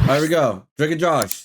Here we go. Drake and Josh.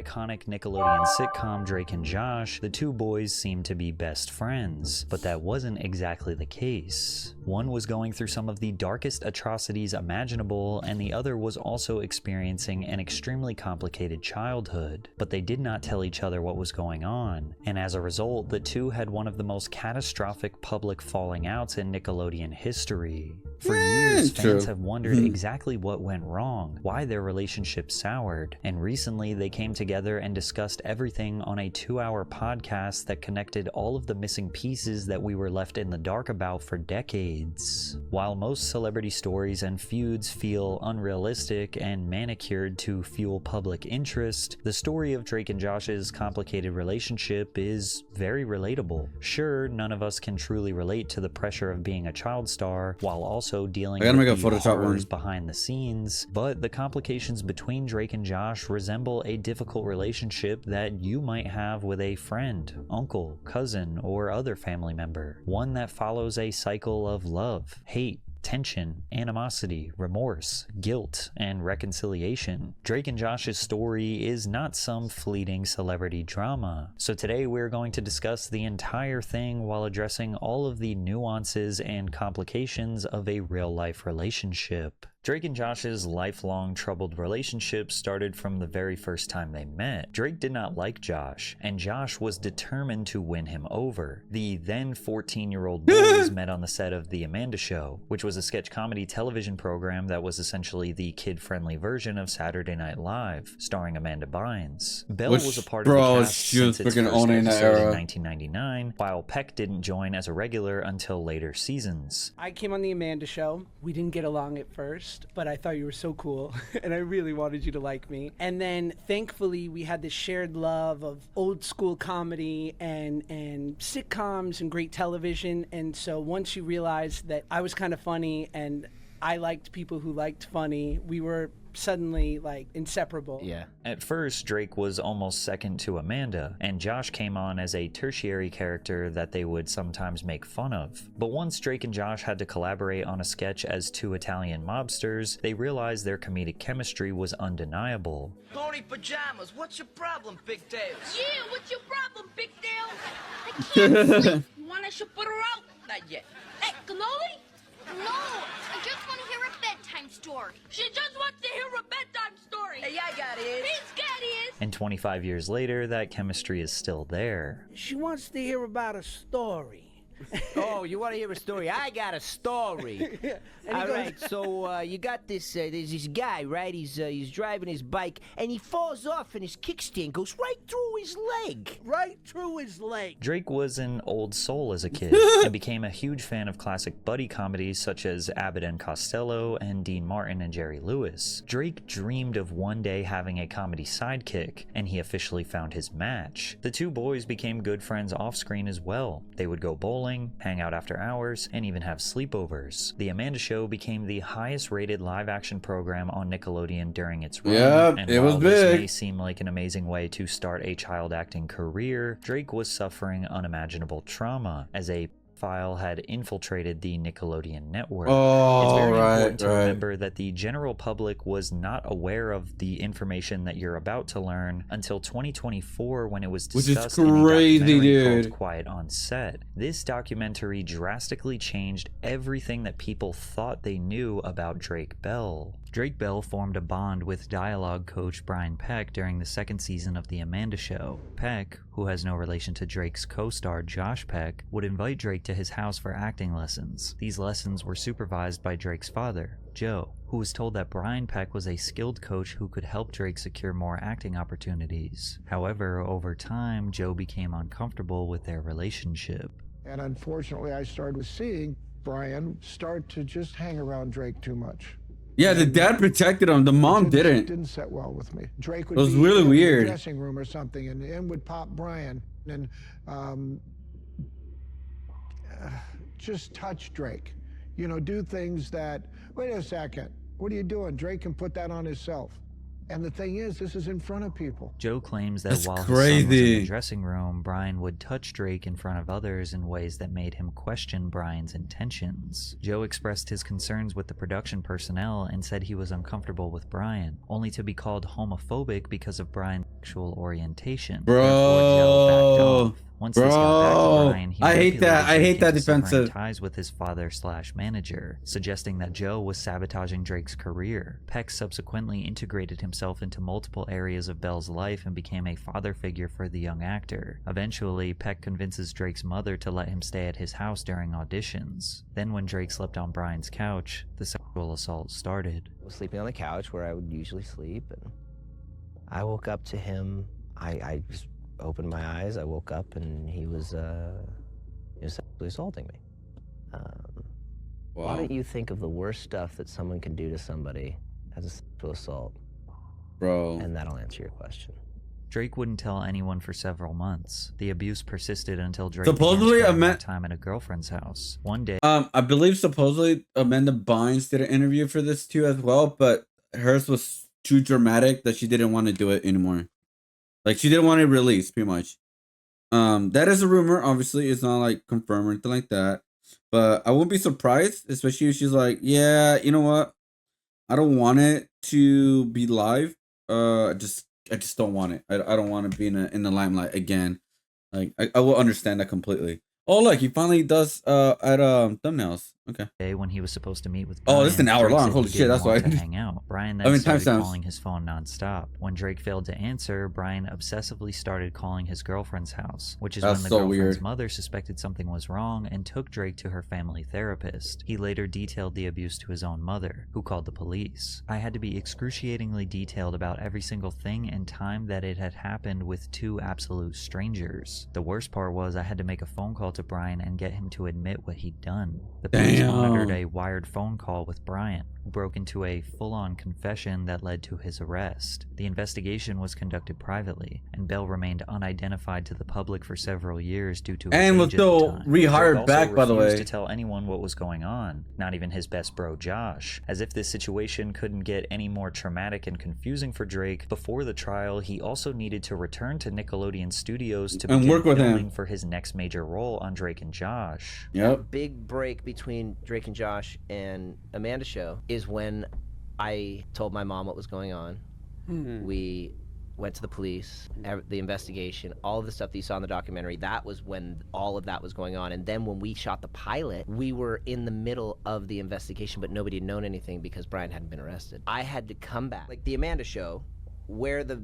Iconic Nickelodeon sitcom Drake and Josh, the two boys seemed to be best friends, but that wasn't exactly the case. One was going through some of the darkest atrocities imaginable, and the other was also experiencing an extremely complicated childhood, but they did not tell each other what was going on, and as a result, the two had one of the most catastrophic public falling outs in Nickelodeon history. For years, fans have wondered exactly what went wrong, why their relationship soured, and recently they came together and discussed everything on a 2-hour podcast that connected all of the missing pieces that we were left in the dark about for decades. While most celebrity stories and feuds feel unrealistic and manicured to fuel public interest, the story of Drake and Josh's complicated relationship is very relatable. Sure, none of us can truly relate to the pressure of being a child star, while also dealing with the horrors behind the scenes, but the complications between Drake and Josh resemble a difficult relationship that you might have with a friend, uncle, cousin, or other family member. One that follows a cycle of love, hate, tension, animosity, remorse, guilt, and reconciliation. Drake and Josh's story is not some fleeting celebrity drama. So today we're going to discuss the entire thing while addressing all of the nuances and complications of a real-life relationship. Drake and Josh's lifelong troubled relationship started from the very first time they met. Drake did not like Josh, and Josh was determined to win him over. The then 14-year-old boys met on the set of The Amanda Show, which was a sketch comedy television program that was essentially the kid-friendly version of Saturday Night Live, starring Amanda Bynes. Belle was a part of the cast since its first episode in 1999, while Peck didn't join as a regular until later seasons. I came on The Amanda Show. We didn't get along at first, but I thought you were so cool and I really wanted you to like me. And then thankfully we had this shared love of old school comedy and sitcoms and great television. And so once you realized that I was kind of funny and I liked people who liked funny, we were suddenly like inseparable. Yeah. At first, Drake was almost second to Amanda, and Josh came on as a tertiary character that they would sometimes make fun of. But once Drake and Josh had to collaborate on a sketch as two Italian mobsters, they realized their comedic chemistry was undeniable. Pony pajamas, what's your problem, Big Tails? Yeah, what's your problem, Big Tail? I can't sleep. You want I should put her out? Not yet. Hey, cannoli? No, I just want to hear a bedtime story. She just wants to hear a bedtime story. Hey, I got it. He's got it. And 25 years later, that chemistry is still there. She wants to hear about a story. Oh, you want to hear a story? I got a story. All right, so you got this. There's this guy, right? He's driving his bike, and he falls off, and his kickstand goes right through his leg. Right through his leg. Drake was an old soul as a kid and became a huge fan of classic buddy comedies such as Abbott and Costello and Dean Martin and Jerry Lewis. Drake dreamed of one day having a comedy sidekick, and he officially found his match. The two boys became good friends off-screen as well. They would go bowling, hang out after hours, and even have sleepovers. The Amanda Show became the highest rated live-action program on Nickelodeon during its run, and it was while big. this may seem like an amazing way to start a child acting career, Drake was suffering unimaginable trauma as a pedophile had infiltrated the Nickelodeon network. It's very important to remember that the general public was not aware of the information that you're about to learn until 2024, when it was discussed in a documentary called Quiet on Set. This documentary drastically changed everything that people thought they knew about Drake Bell. Drake Bell formed a bond with dialogue coach Brian Peck during the second season of The Amanda Show. Peck, who has no relation to Drake's co-star Josh Peck, would invite Drake to his house for acting lessons. These lessons were supervised by Drake's father, Joe, who was told that Brian Peck was a skilled coach who could help Drake secure more acting opportunities. However, over time, Joe became uncomfortable with their relationship. And unfortunately, I started seeing Brian start to just hang around Drake too much. Yeah, the dad protected him. The mom didn't. Didn't set well with me. Drake would it was be really in weird. The dressing room or something, and in would pop Brian, and just touch Drake. You know, do things that. Wait a second. What are you doing? Drake can put that on himself. And the thing is, this is in front of people. Joe claims that That's while his son was in crazy. the dressing room, Brian would touch Drake in front of others in ways that made him question Brian's intentions. Joe expressed his concerns with the production personnel and said he was uncomfortable with Brian, only to be called homophobic because of Brian's sexual orientation. Therefore, Joe backed off. Once this got back to Brian, he I hate that. manipulated I hate Drake that into severing defensive. ties with his father/manager, suggesting that Joe was sabotaging Drake's career. Peck subsequently integrated himself into multiple areas of Bell's life and became a father figure for the young actor. Eventually, Peck convinces Drake's mother to let him stay at his house during auditions. Then when Drake slept on Brian's couch, the sexual assault started. I was sleeping on the couch where I would usually sleep, and I woke up to him. I just opened my eyes, I woke up, and he was sexually assaulting me. Why don't you think of the worst stuff that someone can do to somebody as a sexual assault? Bro. And that'll answer your question. Drake wouldn't tell anyone for several months. The abuse persisted until Drake Supposedly, began spending more time at a girlfriend's house. One day, I believe supposedly Amanda Bynes did an interview for this too as well, but hers was too dramatic that she didn't want to do it anymore. Like, she didn't want to release, pretty much. That is a rumor. Obviously, it's not like confirmed or anything like that. But I wouldn't be surprised, especially if she's like, yeah, you know what? I don't want it to be live. I just don't want it. I don't want to be in the limelight again. Like, I will understand that completely. Oh, look, he finally does at thumbnails. Okay. when he was supposed to meet with Brian, Oh, this is an hour Drake long. said Holy he shit, didn't that's want why. to hang out. Brian then I mean, started timestamps. calling his phone nonstop. When Drake failed to answer, Brian obsessively started calling his girlfriend's house, which is That's when the so girlfriend's weird. mother suspected something was wrong and took Drake to her family therapist. He later detailed the abuse to his own mother, who called the police. I had to be excruciatingly detailed about every single thing and time that it had happened with two absolute strangers. The worst part was I had to make a phone call to Brian and get him to admit what he'd done. The police monitored a wired phone call with Brian, who broke into a full-on confession that led to his arrest. The investigation was conducted privately, and Bell remained unidentified to the public for several years due to his And was age at the still time. rehired Drake also back, by the refused way. to tell anyone what was going on, not even his best bro Josh. As if this situation couldn't get any more traumatic and confusing for Drake, before the trial, he also needed to return to Nickelodeon Studios to And begin work with him. filming for his next major role on Drake and Josh. Yep. Big break between Drake and Josh and Amanda show is when I told my mom what was going on. We went to the police, the investigation, all of the stuff that you saw in the documentary. That was when all of that was going on. And then when we shot the pilot, we were in the middle of the investigation, but nobody had known anything because Brian hadn't been arrested. I had to come back, like the Amanda show, where the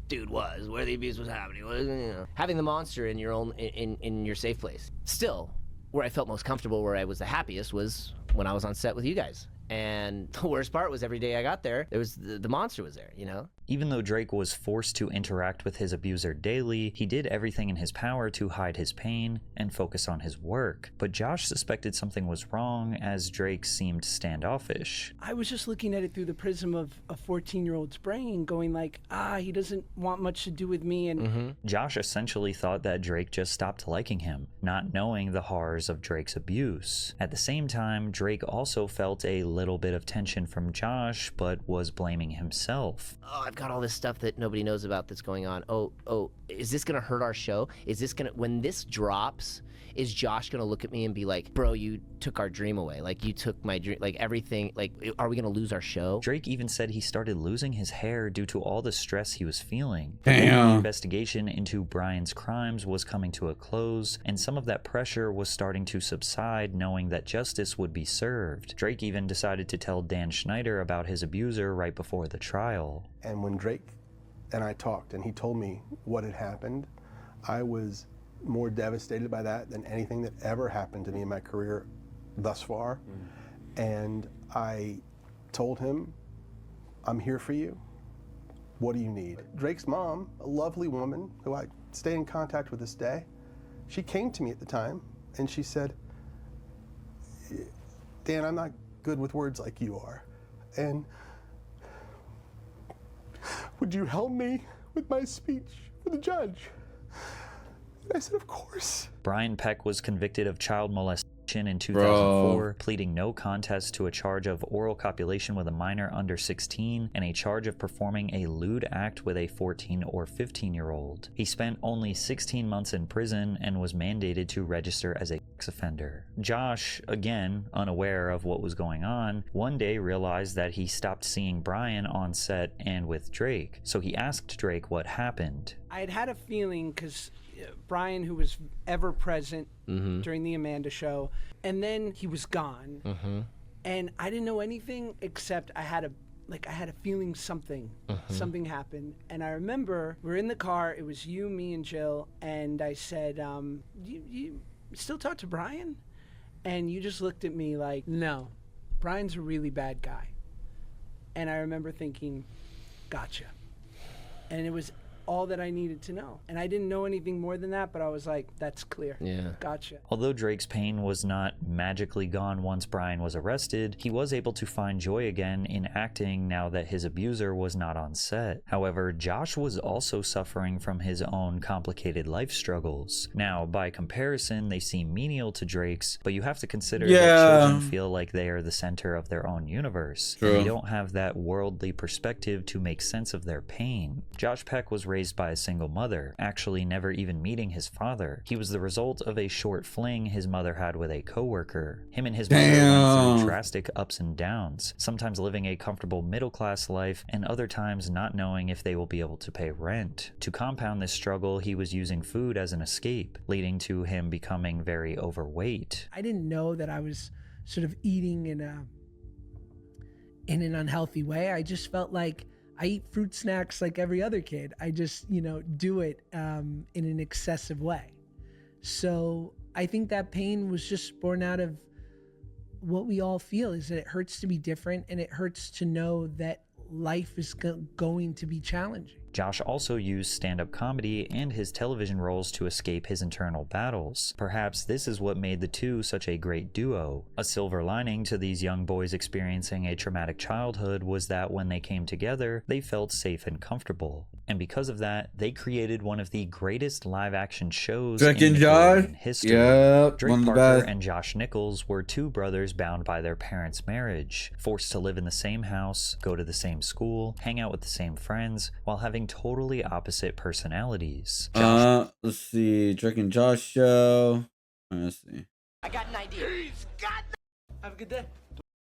dude was, where the abuse was happening, having the monster in your own in your safe place. Still, where I felt most comfortable, where I was the happiest, was when I was on set with you guys. And the worst part was every day I got there, was the monster was there, you know? Even though Drake was forced to interact with his abuser daily, he did everything in his power to hide his pain and focus on his work. But Josh suspected something was wrong, as Drake seemed standoffish. I was just looking at it through the prism of a 14-year-old's brain, going like, he doesn't want much to do with me. And Josh essentially thought that Drake just stopped liking him, not knowing the horrors of Drake's abuse. At the same time, Drake also felt a little bit of tension from Josh, but was blaming himself. Oh, I've got all this stuff that nobody knows about that's going on. Oh, is this gonna hurt our show? Is this gonna, when this drops, is Josh gonna look at me and be like, bro, you took our dream away. Like, you took my dream, like everything, like, are we gonna lose our show? Drake even said he started losing his hair due to all the stress he was feeling. Damn. The investigation into Brian's crimes was coming to a close, and some of that pressure was starting to subside, knowing that justice would be served. Drake even decided to tell Dan Schneider about his abuser right before the trial. And when Drake and I talked and he told me what had happened, I was more devastated by that than anything that ever happened to me in my career thus far. And I told him, I'm here for you. What do you need? Drake's mom, a lovely woman who I stay in contact with this day, she came to me at the time and she said, Dan, I'm not good with words like you are. And would you help me with my speech for the judge? And I said, of course. Brian Peck was convicted of child molestation in 2004, pleading no contest to a charge of oral copulation with a minor under 16 and a charge of performing a lewd act with a 14 or 15-year-old. He spent only 16 months in prison and was mandated to register as a sex offender. Josh, again unaware of what was going on, one day realized that he stopped seeing Brian on set and with Drake, so he asked Drake what happened. I had a feeling because Brian, who was ever present during the Amanda show, and then he was gone, and I didn't know anything except I had a feeling something happened. And I remember we're in the car. It was you, me, and Jill, and I said, "You still talk to Brian?" And you just looked at me like, "No, Brian's a really bad guy." And I remember thinking, "Gotcha." And it was all that I needed to know. And I didn't know anything more than that, but I was like, that's clear. Yeah. Gotcha. Although Drake's pain was not magically gone once Brian was arrested, he was able to find joy again in acting now that his abuser was not on set. However, Josh was also suffering from his own complicated life struggles. Now, by comparison, they seem menial to Drake's, but you have to consider that children feel like they are the center of their own universe. And they don't have that worldly perspective to make sense of their pain. Josh Peck was raised by a single mother, actually never even meeting his father. He was the result of a short fling his mother had with a coworker. Him and his mother went through drastic ups and downs, sometimes living a comfortable middle-class life and other times not knowing if they will be able to pay rent. To compound this struggle, he was using food as an escape, leading to him becoming very overweight. I didn't know that I was sort of eating in an unhealthy way. I just felt like I eat fruit snacks like every other kid. I just, do it in an excessive way. So I think that pain was just born out of what we all feel, is that it hurts to be different and it hurts to know that life is going to be challenging. Josh also used stand-up comedy and his television roles to escape his internal battles. Perhaps this is what made the two such a great duo. A silver lining to these young boys experiencing a traumatic childhood was that when they came together, they felt safe and comfortable. And because of that, they created one of the greatest live-action shows in Nickelodeon history. Drake Parker and Josh Nichols were two brothers bound by their parents' marriage, forced to live in the same house, go to the same school, hang out with the same friends, while having totally opposite personalities. Let's see. Drake and Josh show. Let's see. I got an idea. Have a good day.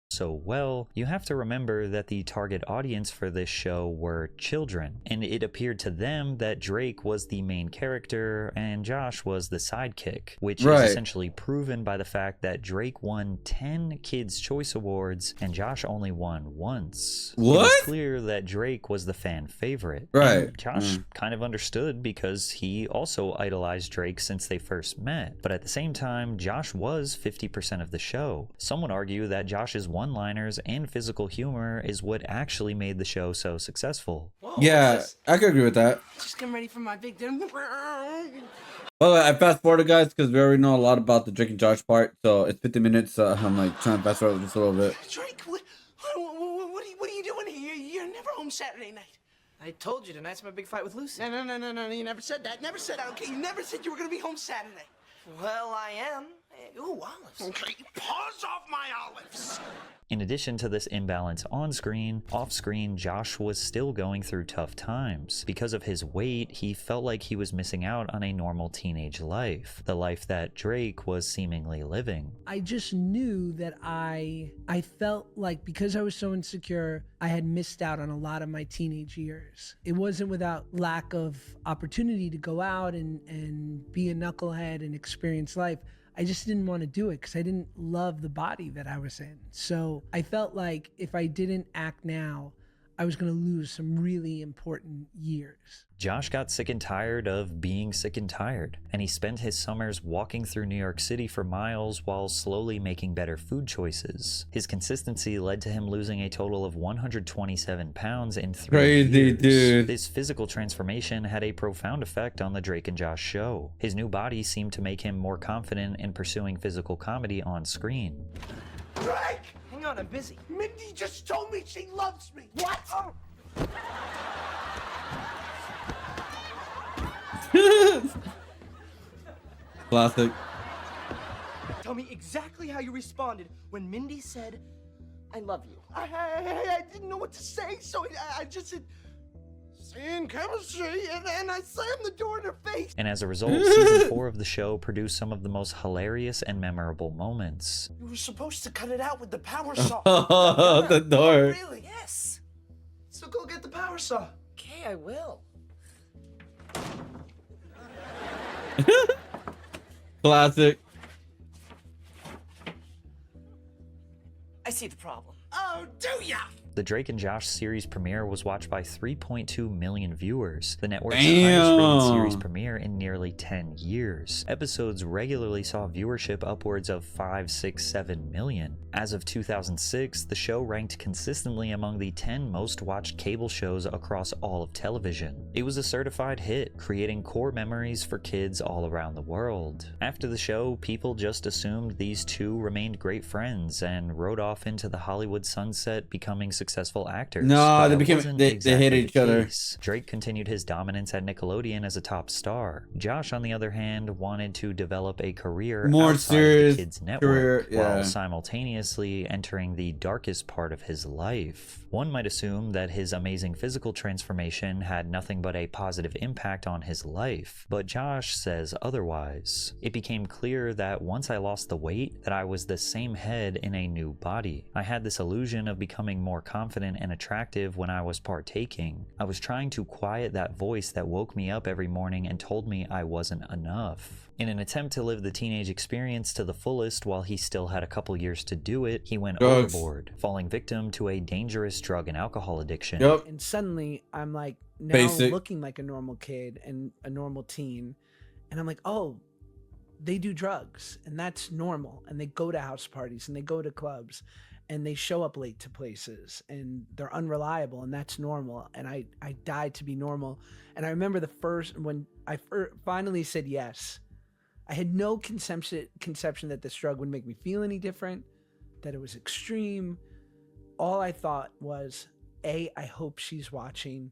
So well, you have to remember that the target audience for this show were children, and it appeared to them that Drake was the main character and Josh was the sidekick, which is essentially proven by the fact that Drake won 10 Kids' Choice Awards and Josh only won once. It was clear that Drake was the fan favorite. And Josh kind of understood because he also idolized Drake since they first met. But at the same time, Josh was 50% of the show. Some would argue that Josh's one-liners and physical humor is what actually made the show so successful. Yeah, I could agree with that. Just getting ready for my big dinner. Well, I fast forwarded, guys, because we already know a lot about the Drake and Josh part. So it's 50 minutes. So I'm like trying to fast forward just a little bit. Drake, what are you doing here? You're never home Saturday night. I told you tonight's my big fight with Lucy. No. You never said that. Never said that. Okay, you never said you were gonna be home Saturday. Well, I am. Ooh, olives. Okay, paws off my olives. In addition to this imbalance on screen, off screen, Josh was still going through tough times. Because of his weight, he felt like he was missing out on a normal teenage life, the life that Drake was seemingly living. I just knew that I felt like because I was so insecure, I had missed out on a lot of my teenage years. It wasn't without lack of opportunity to go out and be a knucklehead and experience life. I just didn't want to do it because I didn't love the body that I was in. So I felt like if I didn't act now, I was going to lose some really important years. Josh got sick and tired of being sick and tired, and he spent his summers walking through New York City for miles while slowly making better food choices. His consistency led to him losing a total of 127 pounds in 3 years. Dude. This physical transformation had a profound effect on the Drake and Josh show. His new body seemed to make him more confident in pursuing physical comedy on screen. Drake! Hang on, I'm busy. Mindy just told me she loves me. What? Oh. Classic. Tell me exactly how you responded when Mindy said, I love you. I didn't know what to say, so I just said, seeing chemistry, and I slammed the door in her face. And as a result, season 4 of the show produced some of the most hilarious and memorable moments. You were supposed to cut it out with the power saw. The door. Really? Yes. So go get the power saw. Okay, I will. Classic. I see the problem. Oh, do ya? The Drake and Josh series premiere was watched by 3.2 million viewers, the network's Damn. highest rated series premiere in nearly 10 years. Episodes regularly saw viewership upwards of 5, 6, 7 million. As of 2006, the show ranked consistently among the 10 most watched cable shows across all of television. It was a certified hit, creating core memories for kids all around the world. After the show, people just assumed these two remained great friends and rode off into the Hollywood sunset, becoming successful actors. No, But they that became wasn't they exactly hated the each other. case. Drake continued his dominance at Nickelodeon as a top star. Josh, on the other hand, wanted to develop a career More outside serious of the kids' network, career, yeah. while simultaneously entering the darkest part of his life. One might assume that his amazing physical transformation had nothing but a positive impact on his life, but Josh says otherwise. It became clear that once I lost the weight, that I was the same head in a new body. I had this illusion of becoming more confident and attractive when I was partaking. I was trying to quiet that voice that woke me up every morning and told me I wasn't enough. In an attempt to live the teenage experience to the fullest while he still had a couple years to do it, he went Drugs. overboard, falling victim to a dangerous drug and alcohol addiction. Yep. And suddenly I'm like now Basic. looking like a normal kid and a normal teen. And I'm like, oh, they do drugs and that's normal. And they go to house parties and they go to clubs and they show up late to places and they're unreliable and that's normal. And I died to be normal. And I remember when I finally said yes, I had no conception that this drug would make me feel any different, that it was extreme. All I thought was, I hope she's watching,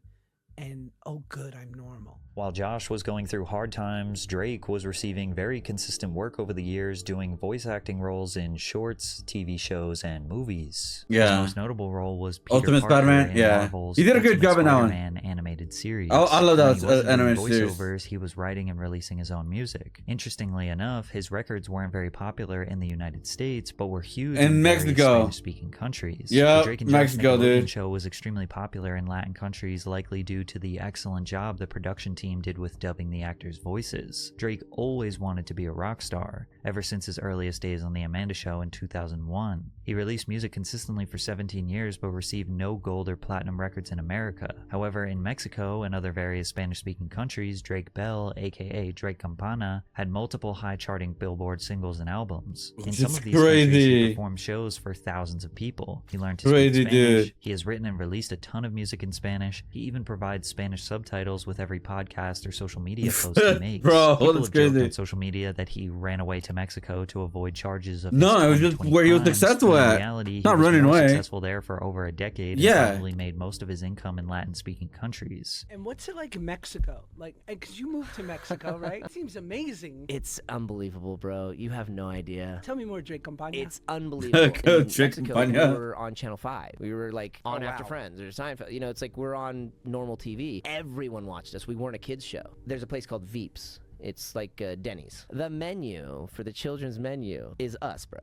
and oh good, I'm normal. While Josh was going through hard times, Drake was receiving very consistent work over the years, doing voice acting roles in shorts, TV shows, and movies. Yeah. His most notable role was Peter Ultimate Parker Spider-Man, in yeah. Marvel's He did a good Ultimate job in that one. Spider-Man animated series. Oh, I love When that he wasn't doing animated series. voiceovers, he was writing and releasing his own music. Interestingly enough, his records weren't very popular in the United States, but were huge In various Mexico. Spanish-speaking countries. Yep, The Drake and Josh Mexico, Nickelodeon dude. show was extremely popular in Latin countries, likely due to the excellent job the production team did with dubbing the actors' voices. Drake always wanted to be a rock star, ever since his earliest days on The Amanda Show in 2001. He released music consistently for 17 years but received no gold or platinum records in America. However, in Mexico and other various Spanish-speaking countries, Drake Bell, aka Drake Campana, had multiple high-charting Billboard singles and albums. In some It's of these countries, he crazy. performed shows for thousands of people. He learned to Crazy, speak Spanish. dude. He has written and released a ton of music in Spanish. He even provides Spanish subtitles with every podcast or social media post he makes. Bro, People that's have joked crazy. on social media that he ran away to Mexico to avoid charges of No, his it was just 2020 where he was crimes, successful but in at. reality, Not he was running more away. successful there for over a decade Yeah. and probably made most of his income in Latin-speaking countries. And what's it like in Mexico? Like, because you moved to Mexico, right? It seems amazing. It's unbelievable, bro. You have no idea. Tell me more, Drake Campana. It's unbelievable. Go, In Drake Mexico, Campana. we were on Channel 5. We were like on Oh, After wow. Friends or Seinfeld. You know, it's like we're on normal TV. Everyone watched us. We weren't a kids show. There's a place called Veeps. It's like Denny's. The menu for the children's menu is us, bro.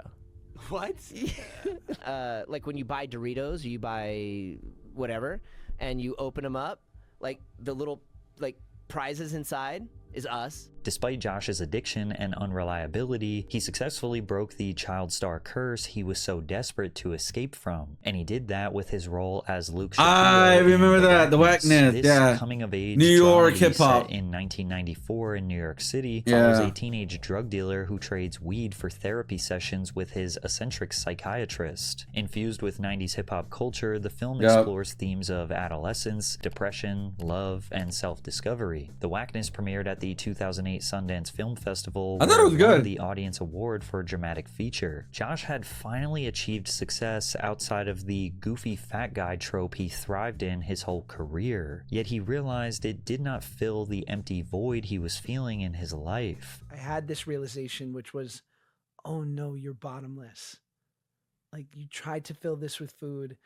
What? Like when you buy Doritos or you buy whatever, and you open them up, like the little like prizes inside is us. Despite Josh's addiction and unreliability, he successfully broke the child star curse he was so desperate to escape from, and he did that with his role as Luke Shapiro I in remember that, the Whackness, This yeah. coming-of-age New York dramedy hip-hop. set in 1994 in New York City Yeah. follows a teenage drug dealer who trades weed for therapy sessions with his eccentric psychiatrist. Infused with 90s hip-hop culture, the film Yep. explores themes of adolescence, depression, love, and self-discovery. The Whackness premiered at the 2008 Sundance Film Festival, I thought where it was won good. the Audience Award for Dramatic Feature. Josh had finally achieved success outside of the goofy fat guy trope he thrived in his whole career, yet he realized it did not fill the empty void he was feeling in his life. I had this realization, which was oh no, you're bottomless. Like, you tried to fill this with food,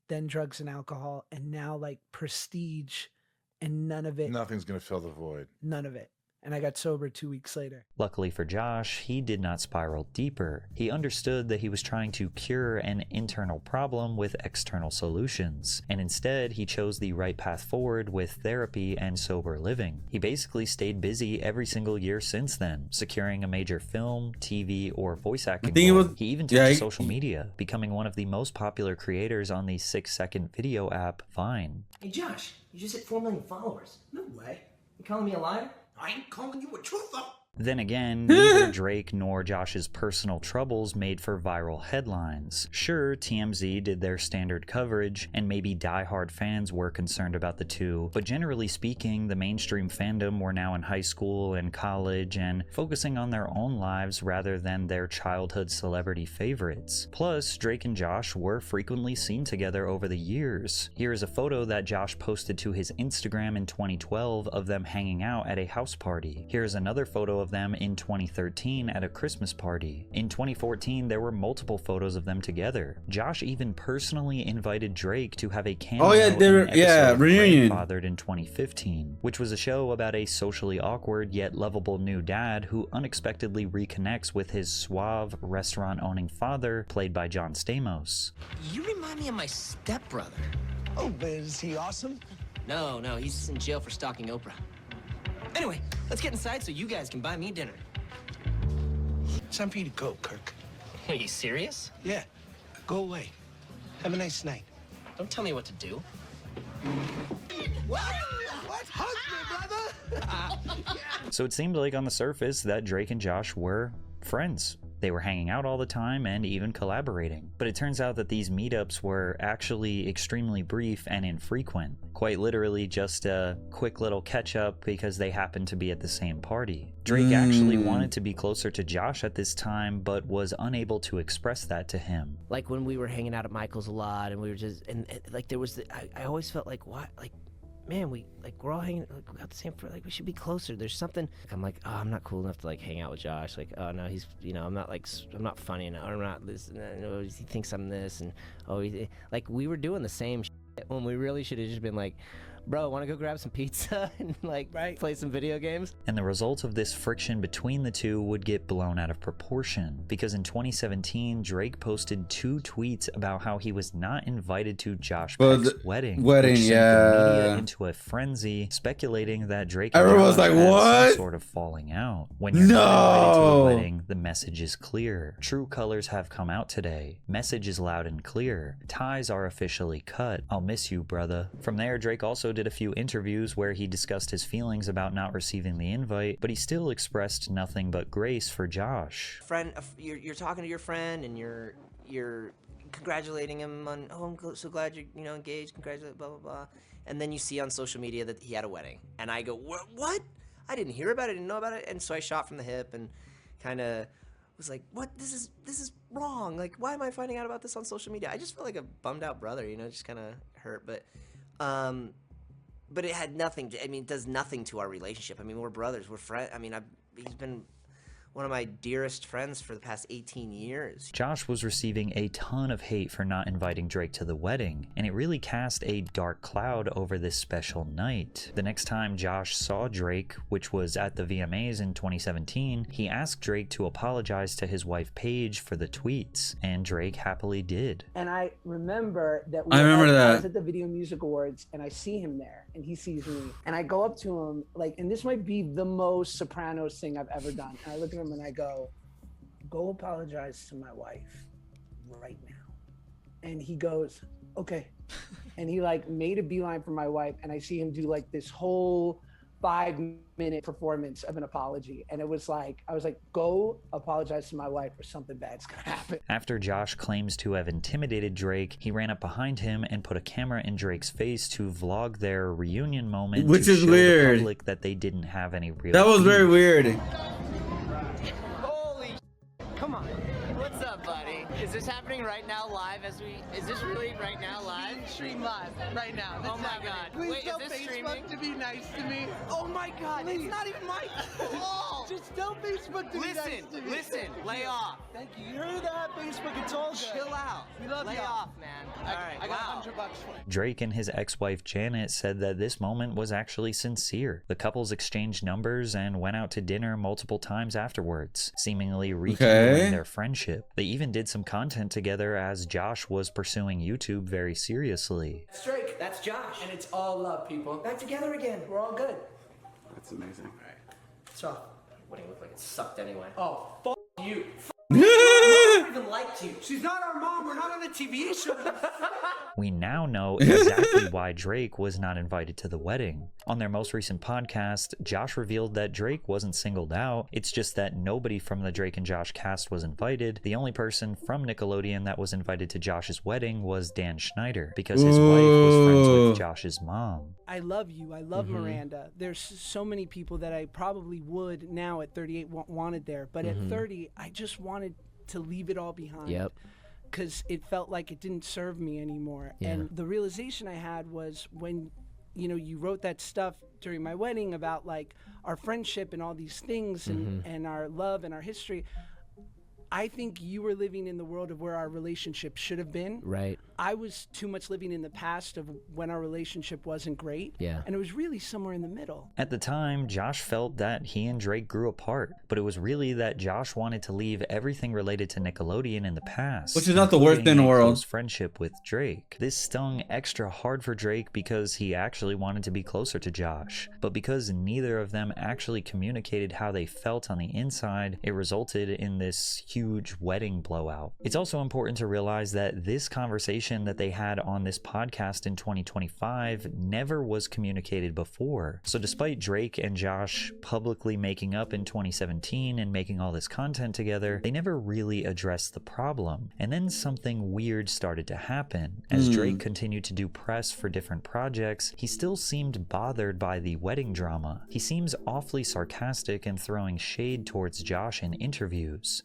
then drugs and alcohol, and now like prestige, and none of it. Nothing's going to fill the void. None of it. And I got sober 2 weeks later. Luckily for Josh, he did not spiral deeper. He understood that he was trying to cure an internal problem with external solutions, and instead he chose the right path forward with therapy and sober living. He basically stayed busy every single year since then, securing a major film, TV, or voice acting role. He even took to social media, becoming one of the most popular creators on the 6-second video app Vine. Hey, Josh, you just hit 4 million followers. No way. You calling me a liar? I ain't calling you a truther. Then again, neither Drake nor Josh's personal troubles made for viral headlines. Sure, TMZ did their standard coverage, and maybe diehard fans were concerned about the two, but generally speaking, the mainstream fandom were now in high school and college and focusing on their own lives rather than their childhood celebrity favorites. Plus, Drake and Josh were frequently seen together over the years. Here is a photo that Josh posted to his Instagram in 2012 of them hanging out at a house party. Here's another photo of them in 2013 at a Christmas party. In 2014, there were multiple photos of them together. Josh even personally invited Drake to have a cameo in an episode of reunion Grandfathered in 2015, which was a show about a socially awkward yet lovable new dad who unexpectedly reconnects with his suave, restaurant-owning father, played by John Stamos. You remind me of my stepbrother. Oh, is he awesome? No, he's in jail for stalking Oprah. Anyway, let's get inside so you guys can buy me dinner. It's time for you to go, Kirk. Are you serious? Yeah. Go away. Have a nice night. Don't tell me what to do. What? Hug me, brother! So it seemed like on the surface that Drake and Josh were friends. They were hanging out all the time and even collaborating. But it turns out that these meetups were actually extremely brief and infrequent. Quite literally just a quick little catch up because they happened to be at the same party. Drake actually wanted to be closer to Josh at this time, but was unable to express that to him. Like when we were hanging out at Michael's a lot and we were just, and like there was, I always felt like, what? Like, man, we're all hanging, like, we got the same, like, we should be closer. There's something, like, I'm like, oh, I'm not cool enough to, like, hang out with Josh. Like, oh, no, he's, you know, I'm not funny enough. I'm not this, no, he thinks I'm this, and, oh, like, we were doing the same shit when we really should have just been like, bro, want to go grab some pizza and like play some video games? And the result of this friction between the two would get blown out of proportion, because in 2017, Drake posted 2 tweets about how he was not invited to Josh Peck's wedding, which sent the media into a frenzy, speculating that Drake and Josh had some sort of falling out. When you're not invited to a wedding, the message is clear. True colors have come out today. Message is loud and clear. Ties are officially cut. I'll miss you, brother. From there, Drake also did a few interviews where he discussed his feelings about not receiving the invite, but he still expressed nothing but grace for Josh. Friend, you're talking to your friend and you're congratulating him on, oh, I'm so glad you're engaged, congratulate, blah blah blah, and then you see on social media that he had a wedding, and I go, what? I didn't hear about it, I didn't know about it, and so I shot from the hip and kind of was like, what? This is wrong. Like, why am I finding out about this on social media? I just felt like a bummed out brother, just kind of hurt, but it had nothing to, it does nothing to our relationship. We're brothers, we're friends. He's been one of my dearest friends for the past 18 years. Josh was receiving a ton of hate for not inviting Drake to the wedding, and it really cast a dark cloud over this special night. The next time Josh saw Drake, which was at the VMAs in 2017, he asked Drake to apologize to his wife Paige for the tweets, and Drake happily did. And I remember that I was at the Video Music Awards, and I see him there, and he sees me, and I go up to him, like, and this might be the most Sopranos thing I've ever done, and I look at him and I go apologize to my wife right now. And he goes, okay. And he like made a beeline for my wife, and I see him do like this whole 5-minute performance of an apology. And it was like, I was like, go apologize to my wife or something bad's gonna happen. After Josh claims to have intimidated Drake, he ran up behind him and put a camera in Drake's face to vlog their reunion moment, which to is show weird. The public that they didn't have any real That was beef. very weird. Holy, come on. What's up, buddy? Is this happening right now live as we, is this really right now live? Stream live right now. Oh my God. Please Wait, tell is this Facebook streaming? to be nice to me. Oh my God, it's not even my fault. Just tell Facebook to be nice to me. Listen, lay off. Thank you. You heard that, Facebook? It's all good. Chill out. We love Lay you. off, man. All right, I got wow. $100 for you. Drake and his ex-wife Janet said that this moment was actually sincere. The couples exchanged numbers and went out to dinner multiple times afterwards, seemingly rekindling their friendship. They even did some content together as Josh was pursuing YouTube very seriously. That's Drake. That's Josh. And it's all love, people. Back together again. We're all good. That's amazing. So, What do you look like? It sucked anyway. oh, you. I even liked you. She's not our mom. We're not on a TV show. We now know exactly why Drake was not invited to the wedding. On their most recent podcast, Josh revealed that Drake wasn't singled out. It's just that nobody from the Drake and Josh cast was invited. The only person from Nickelodeon that was invited to Josh's wedding was Dan Schneider, because his wife was friends with Josh's mom. I love you. I love Miranda. There's so many people that I probably would now at 38 wanted there. But at 30, I just wanted to leave it all behind. Yep. Because it felt like it didn't serve me anymore. Yeah. And the realization I had was when, you know, you wrote that stuff during my wedding about like our friendship and all these things and our love and our history. I think you were living in the world of where our relationship should have been. Right. I was too much living in the past of when our relationship wasn't great. Yeah. And it was really somewhere in the middle. At the time, Josh felt that he and Drake grew apart, but it was really that Josh wanted to leave everything related to Nickelodeon in the past. Which is not the worst thing in the including a world. close friendship with Drake. This stung extra hard for Drake because he actually wanted to be closer to Josh. But because neither of them actually communicated how they felt on the inside, it resulted in this huge wedding blowout. It's also important to realize that this conversation that they had on this podcast in 2025 never was communicated before. So despite Drake and Josh publicly making up in 2017 and making all this content together, they never really addressed the problem. And then something weird started to happen. As Drake continued to do press for different projects, he still seemed bothered by the wedding drama. He seems awfully sarcastic and throwing shade towards Josh in interviews.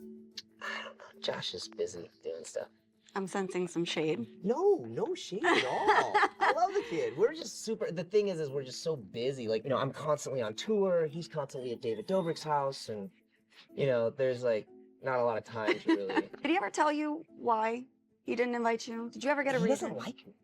I don't know. Josh is busy doing stuff. I'm sensing some shade. No shade at all. I love the kid. We're just super. The thing is we're just so busy. Like, you know, I'm constantly on tour. He's constantly at David Dobrik's house, and you know, there's like not a lot of time to really. Did he ever tell you why he didn't invite you? Did you ever get a He reason? doesn't like me.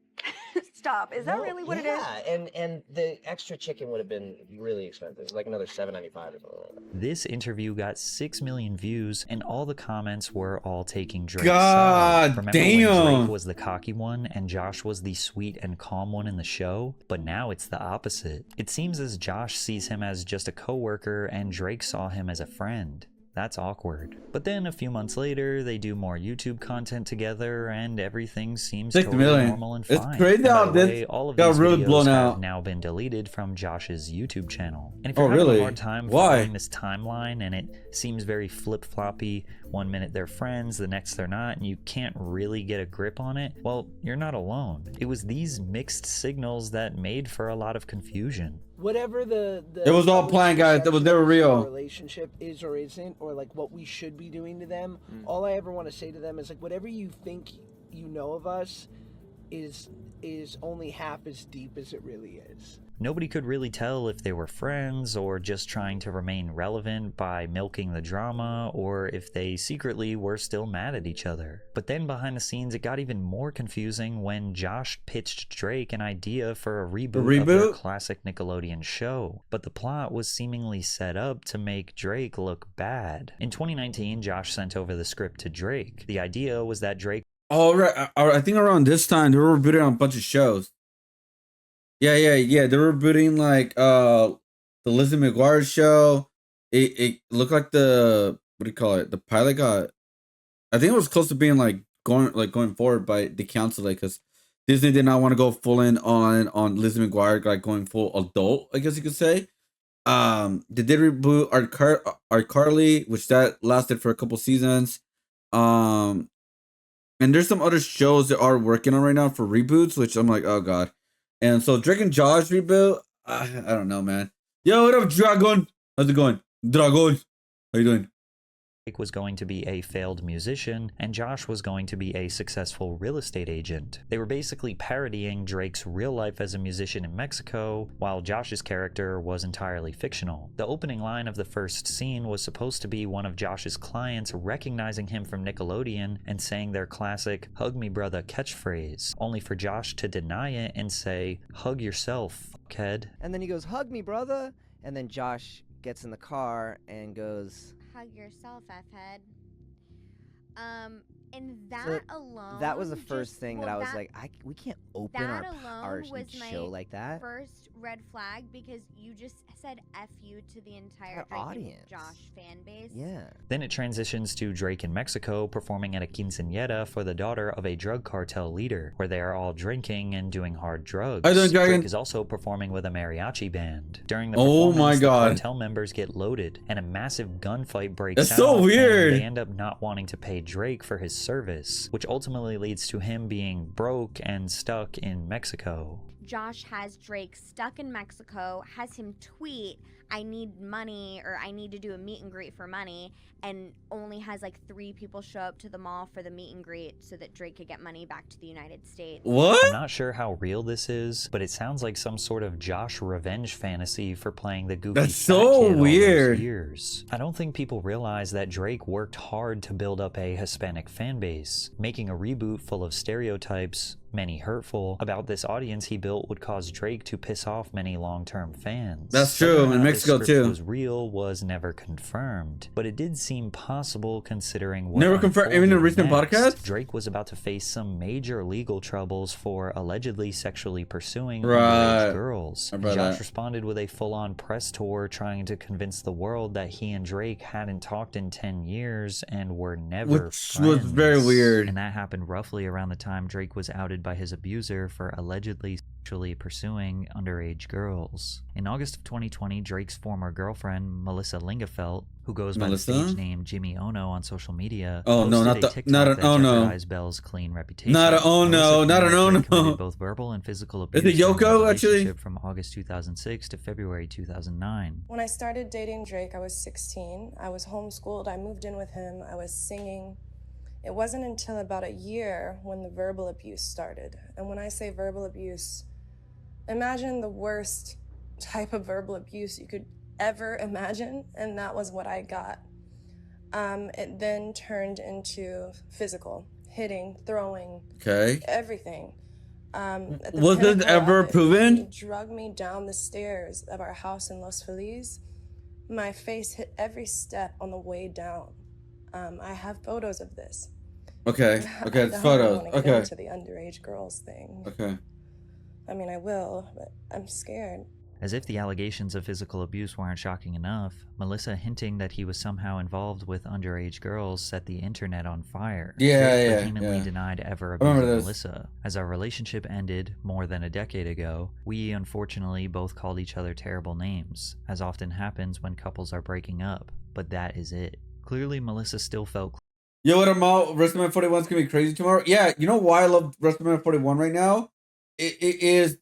Stop. Is that really what it is? Yeah, and the extra chicken would have been really expensive, like another $7.95 or something. This interview got 6 million views, and all the comments were all taking Drake's God side. Remember damn. when Drake was the cocky one and Josh was the sweet and calm one in the show? But now it's the opposite. It seems as Josh sees him as just a coworker and Drake saw him as a friend. That's awkward. But then a few months later, they do more YouTube content together, and everything seems 6 totally million. normal and It's fine. crazy And how by the this way, all of got these really videos blown have out. now been deleted from Josh's YouTube channel. And if Oh, you're having really? a hard time Why? following this timeline, and it seems very flip-floppy, one minute they're friends, the next they're not, and you can't really get a grip on it, well, you're not alone. It was these mixed signals that made for a lot of confusion. Whatever the It was all planned, guys. That was never perception of real. our relationship is or isn't, or like what we should be doing to them. All I ever want to say to them is like, whatever you think you know of us is only half as deep as it really is. Nobody could really tell if they were friends or just trying to remain relevant by milking the drama, or if they secretly were still mad at each other. But then behind the scenes, it got even more confusing when Josh pitched Drake an idea for a reboot of their classic Nickelodeon show. But the plot was seemingly set up to make Drake look bad. In 2019, Josh sent over the script to Drake. The idea was that Drake Oh, right. I think around this time they were rebooting on a bunch of shows. Yeah. They were rebooting like the Lizzie McGuire show. It looked like the, what do you call it? The pilot got, I think it was close to being going forward by the council, like, because Disney did not want to go full in on Lizzie McGuire, like going full adult, I guess you could say. They did reboot iCarly, which that lasted for a couple seasons. And there's some other shows that are working on right now for reboots, which I'm like, oh god. And so Drake and Josh reboot, I don't know, man. Yo, what up, Dragon? How's it going? Dragon, how you doing? Drake was going to be a failed musician, and Josh was going to be a successful real estate agent. They were basically parodying Drake's real life as a musician in Mexico, while Josh's character was entirely fictional. The opening line of the first scene was supposed to be one of Josh's clients recognizing him from Nickelodeon and saying their classic "Hug me brother" catchphrase, only for Josh to deny it and say, "Hug yourself, fuckhead." And then he goes, "Hug me brother," and then Josh gets in the car and goes, "Hug yourself, F-head." And that so alone. That was the first thing that I was like, we can't open our show like that. First red flag, because you just said F you to the entire Drake audience. And Josh fan base. Yeah. Then it transitions to Drake in Mexico performing at a quinceañera for the daughter of a drug cartel leader, where they are all drinking and doing hard drugs. Drake is also performing with a mariachi band. During the performance, the cartel members get loaded, and a massive gunfight breaks out. That's so weird. They end up not wanting to pay Drake for his service, which ultimately leads to him being broke and stuck in Mexico. Josh has Drake stuck in Mexico, has him tweet, "I need money," or "I need to do a meet and greet for money," and only has like 3 people show up to the mall for the meet and greet so that Drake could get money back to the United States. What? I'm not sure how real this is, but it sounds like some sort of Josh revenge fantasy for playing the goofy That's so weird. All those years. I don't think people realize that Drake worked hard to build up a Hispanic fan base. Making a reboot full of stereotypes, many hurtful, about this audience he built would cause Drake to piss off many long-term fans. That's true, in Mexico too. Was real was never confirmed, but it did seem possible considering what never confirmed. Even in a recent podcast, Drake was about to face some major legal troubles for allegedly sexually pursuing underage girls. Josh responded with a full-on press tour trying to convince the world that he and Drake hadn't talked in 10 years and were never friends. Was very weird. And that happened roughly around the time Drake was outed by his abuser for allegedly sexually pursuing underage girls. In August of 2020, Drake's former girlfriend, Melissa Lingafelt, who goes by the stage name Jimmy Ono on social media, jeopardized Belle's clean reputation. Committed both verbal and physical abuse. Is it Yoko actually? From August 2006 to February 2009. When I started dating Drake, I was 16. I was homeschooled. I moved in with him. I was singing. It wasn't until about a year when the verbal abuse started. And when I say verbal abuse, imagine the worst type of verbal abuse you could ever imagine, and that was what I got. It then turned into physical, hitting, throwing, everything. Was it ever proven? He drugged me down the stairs of our house in Los Feliz. My face hit every step on the way down. I have photos of this. Okay, it's photos. I don't want to get into the underage girls thing. Okay. I mean, I will, but I'm scared. As if the allegations of physical abuse weren't shocking enough, Melissa hinting that he was somehow involved with underage girls set the internet on fire. Drake vehemently denied ever abusing Melissa. As our relationship ended more than a decade ago, we unfortunately both called each other terrible names, as often happens when couples are breaking up, but that is it. Clearly, Melissa still felt... Yo, what about WrestleMania 41's gonna be crazy tomorrow? Yeah, you know why I love WrestleMania 41 right now? It is,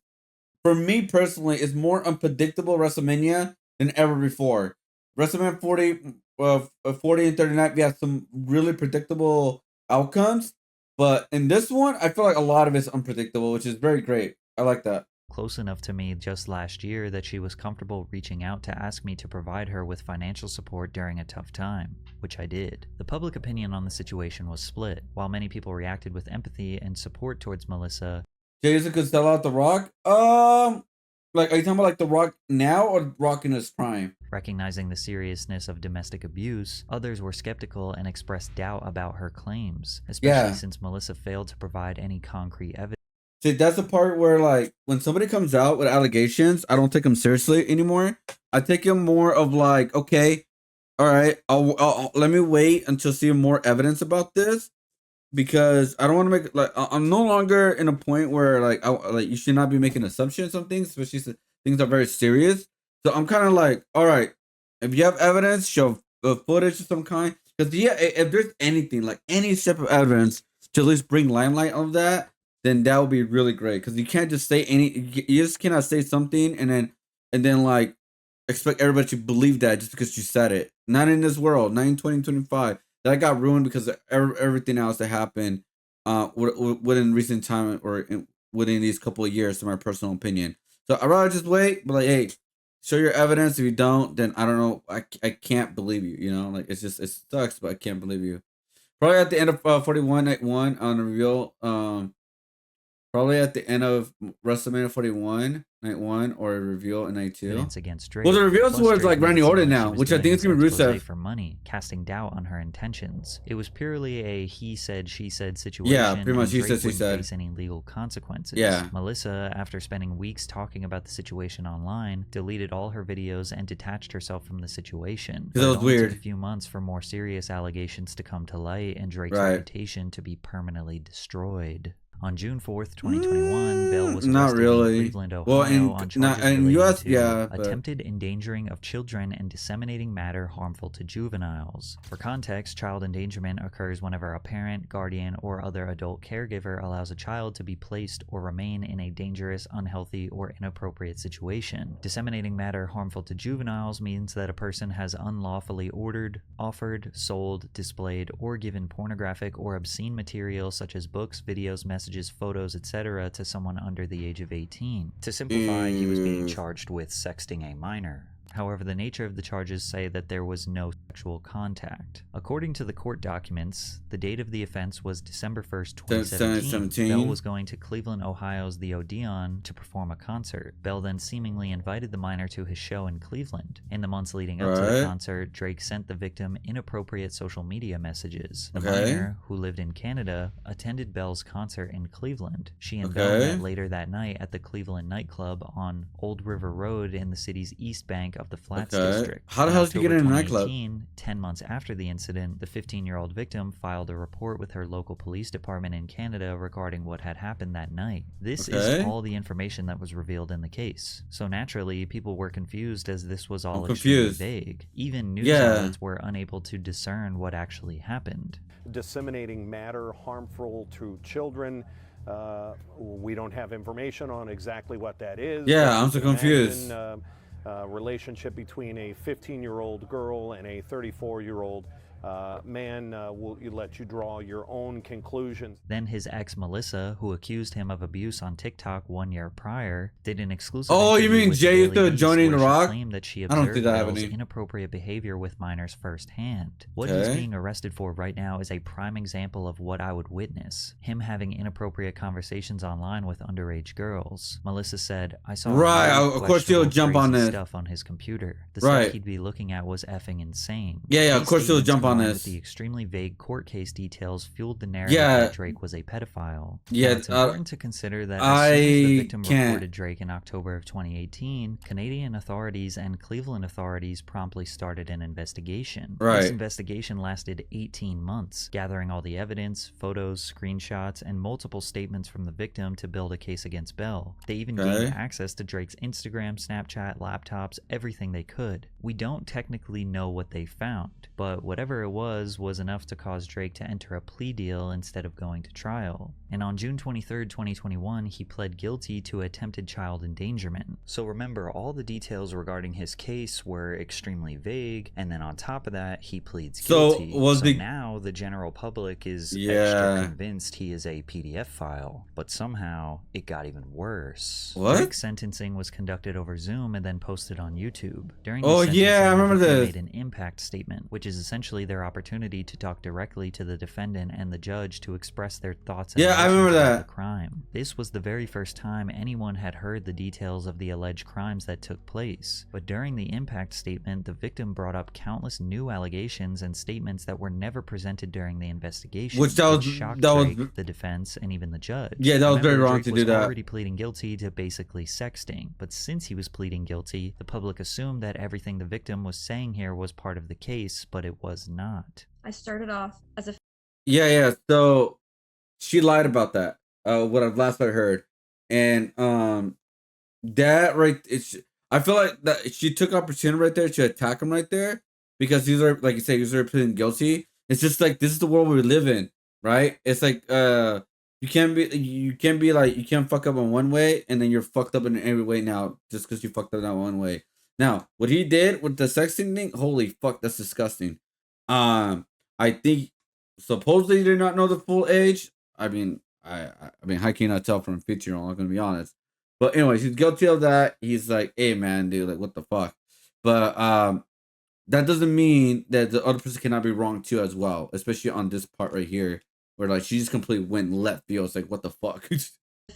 for me personally, it's more unpredictable WrestleMania than ever before. WrestleMania 40 and 39, we have some really predictable outcomes, but in this one, I feel like a lot of it's unpredictable, which is very great. I like that. Close enough to me just last year that she was comfortable reaching out to ask me to provide her with financial support during a tough time, which I did. The public opinion on the situation was split. While many people reacted with empathy and support towards Melissa, Jason could sell out The Rock? Like, are you talking about like The Rock now or Rock in his prime? Recognizing the seriousness of domestic abuse, others were skeptical and expressed doubt about her claims, especially since Melissa failed to provide any concrete evidence. See, that's the part where, like, when somebody comes out with allegations, I don't take them seriously anymore. I take them more of like, okay, all right, I'll let me wait until see more evidence about this, because I don't want to make, like, I'm no longer in a point where like you should not be making assumptions on things, especially since things are very serious. So I'm kind of like, all right, if you have evidence, show footage of some kind, because if there's anything, like any step of evidence to at least bring limelight on that, then that would be really great, because you can't just say you just cannot say something and then like expect everybody to believe that just because you said it. Not in this world. Not in 2025. That got ruined because of everything else that happened within recent time or within these couple of years, in my personal opinion. So I'd rather just wait, but like, hey, show your evidence. If you don't, then I don't know. I can't believe you. You know, like it sucks, but I can't believe you. Probably at the end of 41 night one on the reveal. Probably at the end of WrestleMania 41 night one or a reveal in night 2. Evidence against Drake. Well, the reveals Plus, towards Drake like made it Randy seem Orton like she now, was which I doing think is this gonna be expose Rusev. for money, casting doubt on her intentions. It was purely a he said, she said situation. Yeah, pretty much and he Drake said, she wouldn't said. face any legal consequences. Yeah. Melissa, after spending weeks talking about the situation online, deleted all her videos and detached herself from the situation. Because it was only weird. took a few months for more serious allegations to come to light and Drake's Right. reputation to be permanently destroyed. On June 4th, 2021, Bell was Not arrested really. in Cleveland, Ohio Well, on charges in relating US, to yeah, but attempted endangering of children and disseminating matter harmful to juveniles. For context, child endangerment occurs whenever a parent, guardian, or other adult caregiver allows a child to be placed or remain in a dangerous, unhealthy, or inappropriate situation. Disseminating matter harmful to juveniles means that a person has unlawfully ordered, offered, sold, displayed, or given pornographic or obscene material such as books, videos, messages, photos, etc. to someone under the age of 18. To simplify, he was being charged with sexting a minor. However, the nature of the charges say that there was no sexual contact. According to the court documents, the date of the offense was December 1st, 2017. Bell was going to Cleveland, Ohio's The Odeon to perform a concert. Bell then seemingly invited the minor to his show in Cleveland. In the months leading up to the concert, Drake sent the victim inappropriate social media messages. The minor, who lived in Canada, attended Bell's concert in Cleveland. She and Bell met later that night at the Cleveland nightclub on Old River Road in the city's East Bank of the Flats district. How the hell did you get in a nightclub? 10 months after the incident, the 15-year-old victim filed a report with her local police department in Canada regarding what had happened that night. This is all the information that was revealed in the case. So naturally, people were confused as this was all extremely vague. Even news outlets were unable to discern what actually happened. Disseminating matter harmful to children. We don't have information on exactly what that is. Yeah, I'm so confused. Relationship between a 15-year-old girl and a 34-year-old man will let you draw your own conclusions. Then his ex Melissa, who accused him of abuse on TikTok 1 year prior, did an exclusive you interview mean with Jay the Daily Beast Johnny and where the she Rock? claimed that she I don't observed think that have Bell's any. inappropriate behavior with minors firsthand. What he's being arrested for right now is a prime example of what I would witness. Him having inappropriate conversations online with underage girls. Melissa said, I saw of course he'll jump on this stuff on his computer. The stuff he'd be looking at was effing insane. Yeah, of These course he'll statements jump on combined this. with the extremely vague court case details fueled the narrative that Drake was a pedophile. Now, it's important to consider that as soon as the victim reported Drake in October of 2018, Canadian authorities and Cleveland authorities promptly started an investigation. This investigation lasted 18 months, gathering all the evidence, photos, screenshots, and multiple statements from the victim to build a case against Bell. They even gained access to Drake's Instagram, Snapchat, laptops, everything they could. We don't technically know what they found, but whatever it was enough to cause Drake to enter a plea deal instead of going to trial. And on June 23rd, 2021, he pled guilty to attempted child endangerment. So remember, all the details regarding his case were extremely vague, and then on top of that, he pleads guilty. So now the general public is extra convinced he is a PDF file, but somehow it got even worse. Drake's sentencing was conducted over Zoom and then posted on YouTube. During the sentencing, I remember they this. made an impact statement, which is essentially their opportunity to talk directly to the defendant and the judge to express their thoughts and I remember about that. the crime. This was the very first time anyone had heard the details of the alleged crimes that took place. But during the impact statement, the victim brought up countless new allegations and statements that were never presented during the investigation, which shocked Drake, the defense, and even the judge. Yeah, that was very wrong to do that. Drake was already pleading guilty to basically sexting, but since he was pleading guilty, the public assumed that everything the victim was saying here was part of the case, but it was not. I started off as a so she lied about that, what I've last I heard, and that I feel like that she took opportunity right there to attack him right there, because these are, like you say, he's already pleading guilty. It's just like, this is the world we live in, right? It's like you can't fuck up in one way and then you're fucked up in every way now just because you fucked up that one way. Now, what he did with the sexting thing, holy fuck, that's disgusting. I think supposedly he did not know the full age. I mean, how can you not tell from a 15-year-old? I'm gonna be honest. But anyways, he's guilty of that. He's like, hey man, dude, like what the fuck? But that doesn't mean that the other person cannot be wrong too as well, especially on this part right here, where like she just completely went left field. It's like, what the fuck?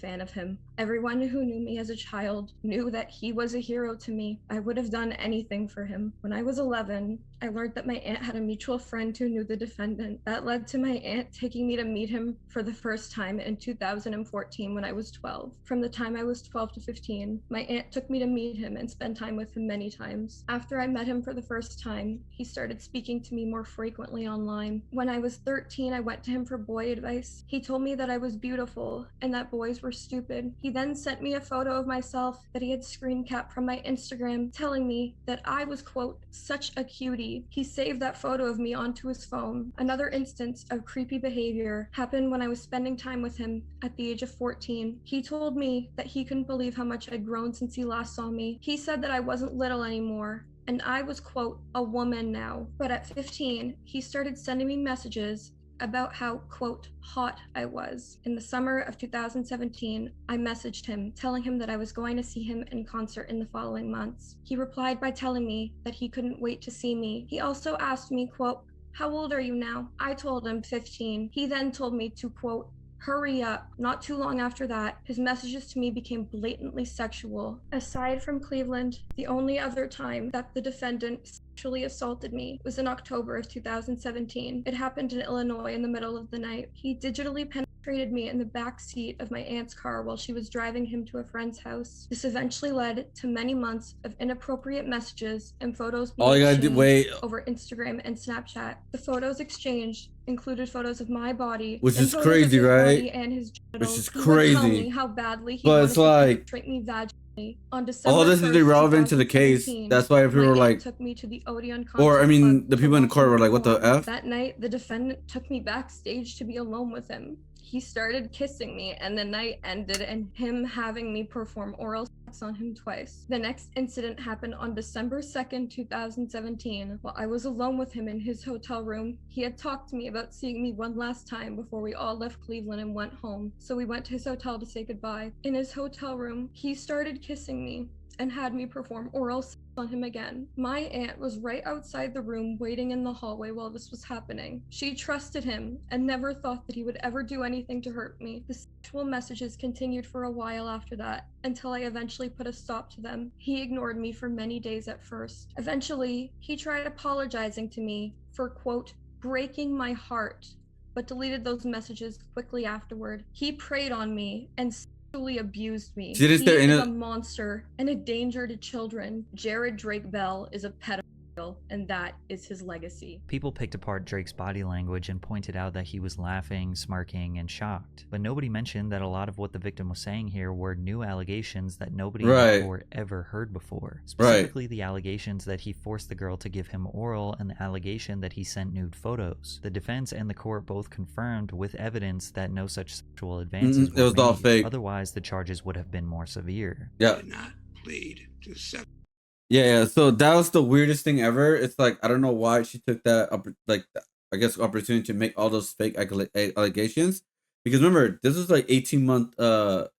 Fan of him. Everyone who knew me as a child knew that he was a hero to me. I would have done anything for him. When I was 11, I learned that my aunt had a mutual friend who knew the defendant. That led to my aunt taking me to meet him for the first time in 2014 when I was 12. From the time I was 12 to 15, my aunt took me to meet him and spend time with him many times. After I met him for the first time, he started speaking to me more frequently online. When I was 13, I went to him for boy advice. He told me that I was beautiful and that boys were stupid. He then sent me a photo of myself that he had screen capped from my Instagram, telling me that I was, quote, such a cutie. He saved that photo of me onto his phone. Another instance of creepy behavior happened when I was spending time with him at the age of 14. He told me that he couldn't believe how much I'd grown since he last saw me. He said that I wasn't little anymore, and I was, quote, a woman now. But at 15, he started sending me messages about how, quote, hot I was. In the summer of 2017, I messaged him, telling him that I was going to see him in concert in the following months. He replied by telling me that he couldn't wait to see me. He also asked me, quote, how old are you now? I told him 15. He then told me to, quote, hurry up. Not too long after that, his messages to me became blatantly sexual. Aside from Cleveland, the only other time that the defendant sexually assaulted me was in October of 2017. It happened in Illinois in the middle of the night. He digitally penetrated me in the back seat of my aunt's car while she was driving him to a friend's house. This eventually led to many months of inappropriate messages and photos being All you gotta do, exchanged wait, over Instagram and Snapchat. The photos exchanged included photos of my body, which and is photos of crazy, his right? body and his genitals. Which is He would tell me crazy. how badly he But wanted it's to like, penetrate me vaginally. On December all this is 1st, irrelevant to the case. 2017, That's why people my were aunt like, took me to the Odeon Concert or I mean, Club the to people in the watch court him were like, what the perform. F? That night, the defendant took me backstage to be alone with him. He started kissing me, and the night ended in him having me perform oral sex on him twice. The next incident happened on December 2nd, 2017. While I was alone with him in his hotel room, he had talked to me about seeing me one last time before we all left Cleveland and went home. So we went to his hotel to say goodbye. In his hotel room, he started kissing me and had me perform oral sex on him again. My aunt was right outside the room waiting in the hallway while this was happening. She trusted him and never thought that he would ever do anything to hurt me. The sexual messages continued for a while after that, until I eventually put a stop to them. He ignored me for many days at first. Eventually, he tried apologizing to me for, quote, breaking my heart, but deleted those messages quickly afterward. He preyed on me and abused me. She didn't He stay in is it. a monster and a danger to children. Jared Drake Bell is a pedophile, and that is his legacy. People picked apart Drake's body language and pointed out that he was laughing, smirking, and shocked. But nobody mentioned that a lot of what the victim was saying here were new allegations that nobody in the court ever heard before. Specifically, the allegations that he forced the girl to give him oral and the allegation that he sent nude photos. The defense and the court both confirmed with evidence that no such sexual advances were it was made. all fake. Otherwise, the charges would have been more severe. Yeah. Did not plead to sex. Yeah, so that was the weirdest thing ever. It's like, I don't know why she took that I guess opportunity to make all those fake allegations, because remember, this was like 18-month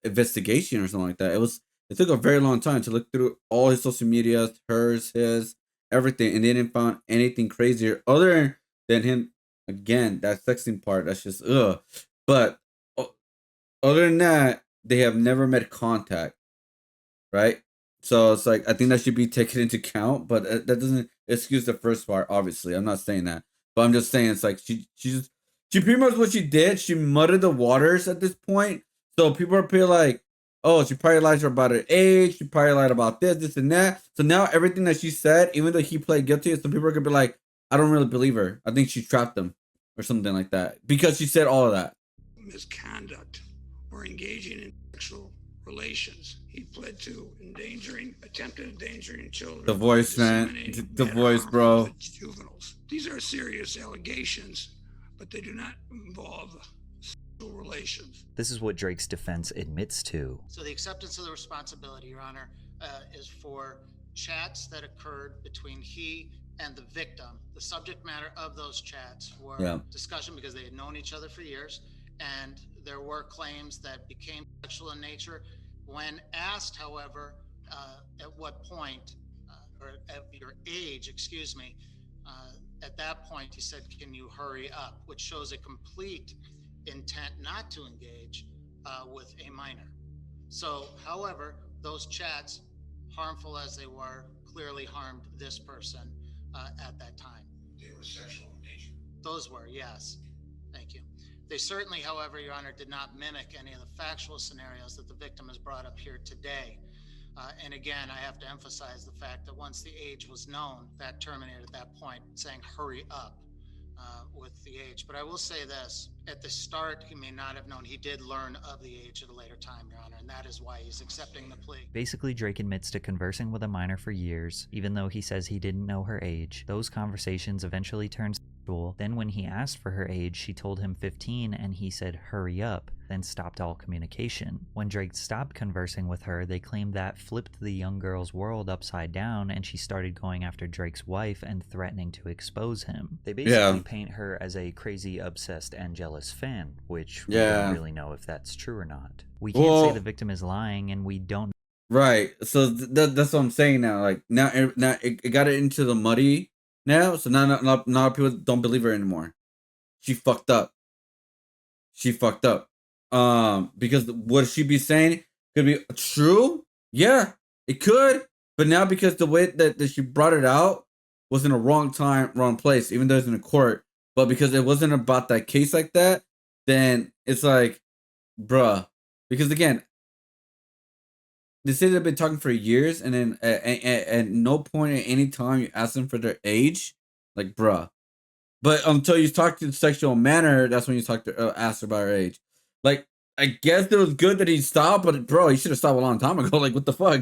investigation or something like that. It took a very long time to look through all his social media, hers, his, everything, and they didn't find anything crazier other than him. Again, that sexting part, that's just ugh. But other than that, they have never met contact, right? So it's like, I think that should be taken into account, but that doesn't excuse the first part. Obviously, I'm not saying that, but I'm just saying it's like she pretty much what she did. She muddied the waters at this point, so people are pretty like, oh, she probably lied about her age. She probably lied about this, and that. So now everything that she said, even though he played guilty, some people are gonna be like, I don't really believe her. I think she trapped him or something like that because she said all of that. Misconduct or engaging in sexual relations. He pled to attempted endangering children. The voice, man. The voice, bro. Juveniles. These are serious allegations, but they do not involve sexual relations. This is what Drake's defense admits to. So the acceptance of the responsibility, Your Honor, is for chats that occurred between he and the victim. The subject matter of those chats were discussion because they had known each other for years, and there were claims that became sexual in nature. When asked, however, at what point, or at your age, excuse me, at that point he said, "Can you hurry up?" which shows a complete intent not to engage with a minor. So, however, those chats, harmful as they were, clearly harmed this person at that time. They were sexual in nature. Those were, yes. Thank you. They certainly, however, Your Honor, did not mimic any of the factual scenarios that the victim has brought up here today. And again, I have to emphasize the fact that once the age was known, that terminated at that point, saying hurry up with the age. But I will say this, at the start, he may not have known. He did learn of the age at a later time, Your Honor, and that is why he's accepting the plea. Basically, Drake admits to conversing with a minor for years, even though he says he didn't know her age. Those conversations eventually turned sexual. Then when he asked for her age, she told him 15 and he said hurry up, then stopped all communication. When Drake stopped conversing with her, they claimed that flipped the young girl's world upside down and she started going after Drake's wife and threatening to expose him. They basically paint her as a crazy, obsessed, and jealous fan, which we don't really know if that's true or not. We can't say the victim is lying, and we don't. Right. So that's what I'm saying now. Like now it got it into the muddy now. So now people don't believe her anymore. She fucked up. She fucked up. Because what she be saying could be true. Yeah, it could. But now because the way that she brought it out was in a wrong time, wrong place, even though it's in a court. But because it wasn't about that case like that, then it's like, bruh. Because again, they say they've been talking for years, and then at no point at any time you ask them for their age, like, bruh. But until you talk to the sexual manner, that's when you talk to ask her about her age. Like, I guess it was good that he stopped, but bro, he should have stopped a long time ago. Like, what the fuck?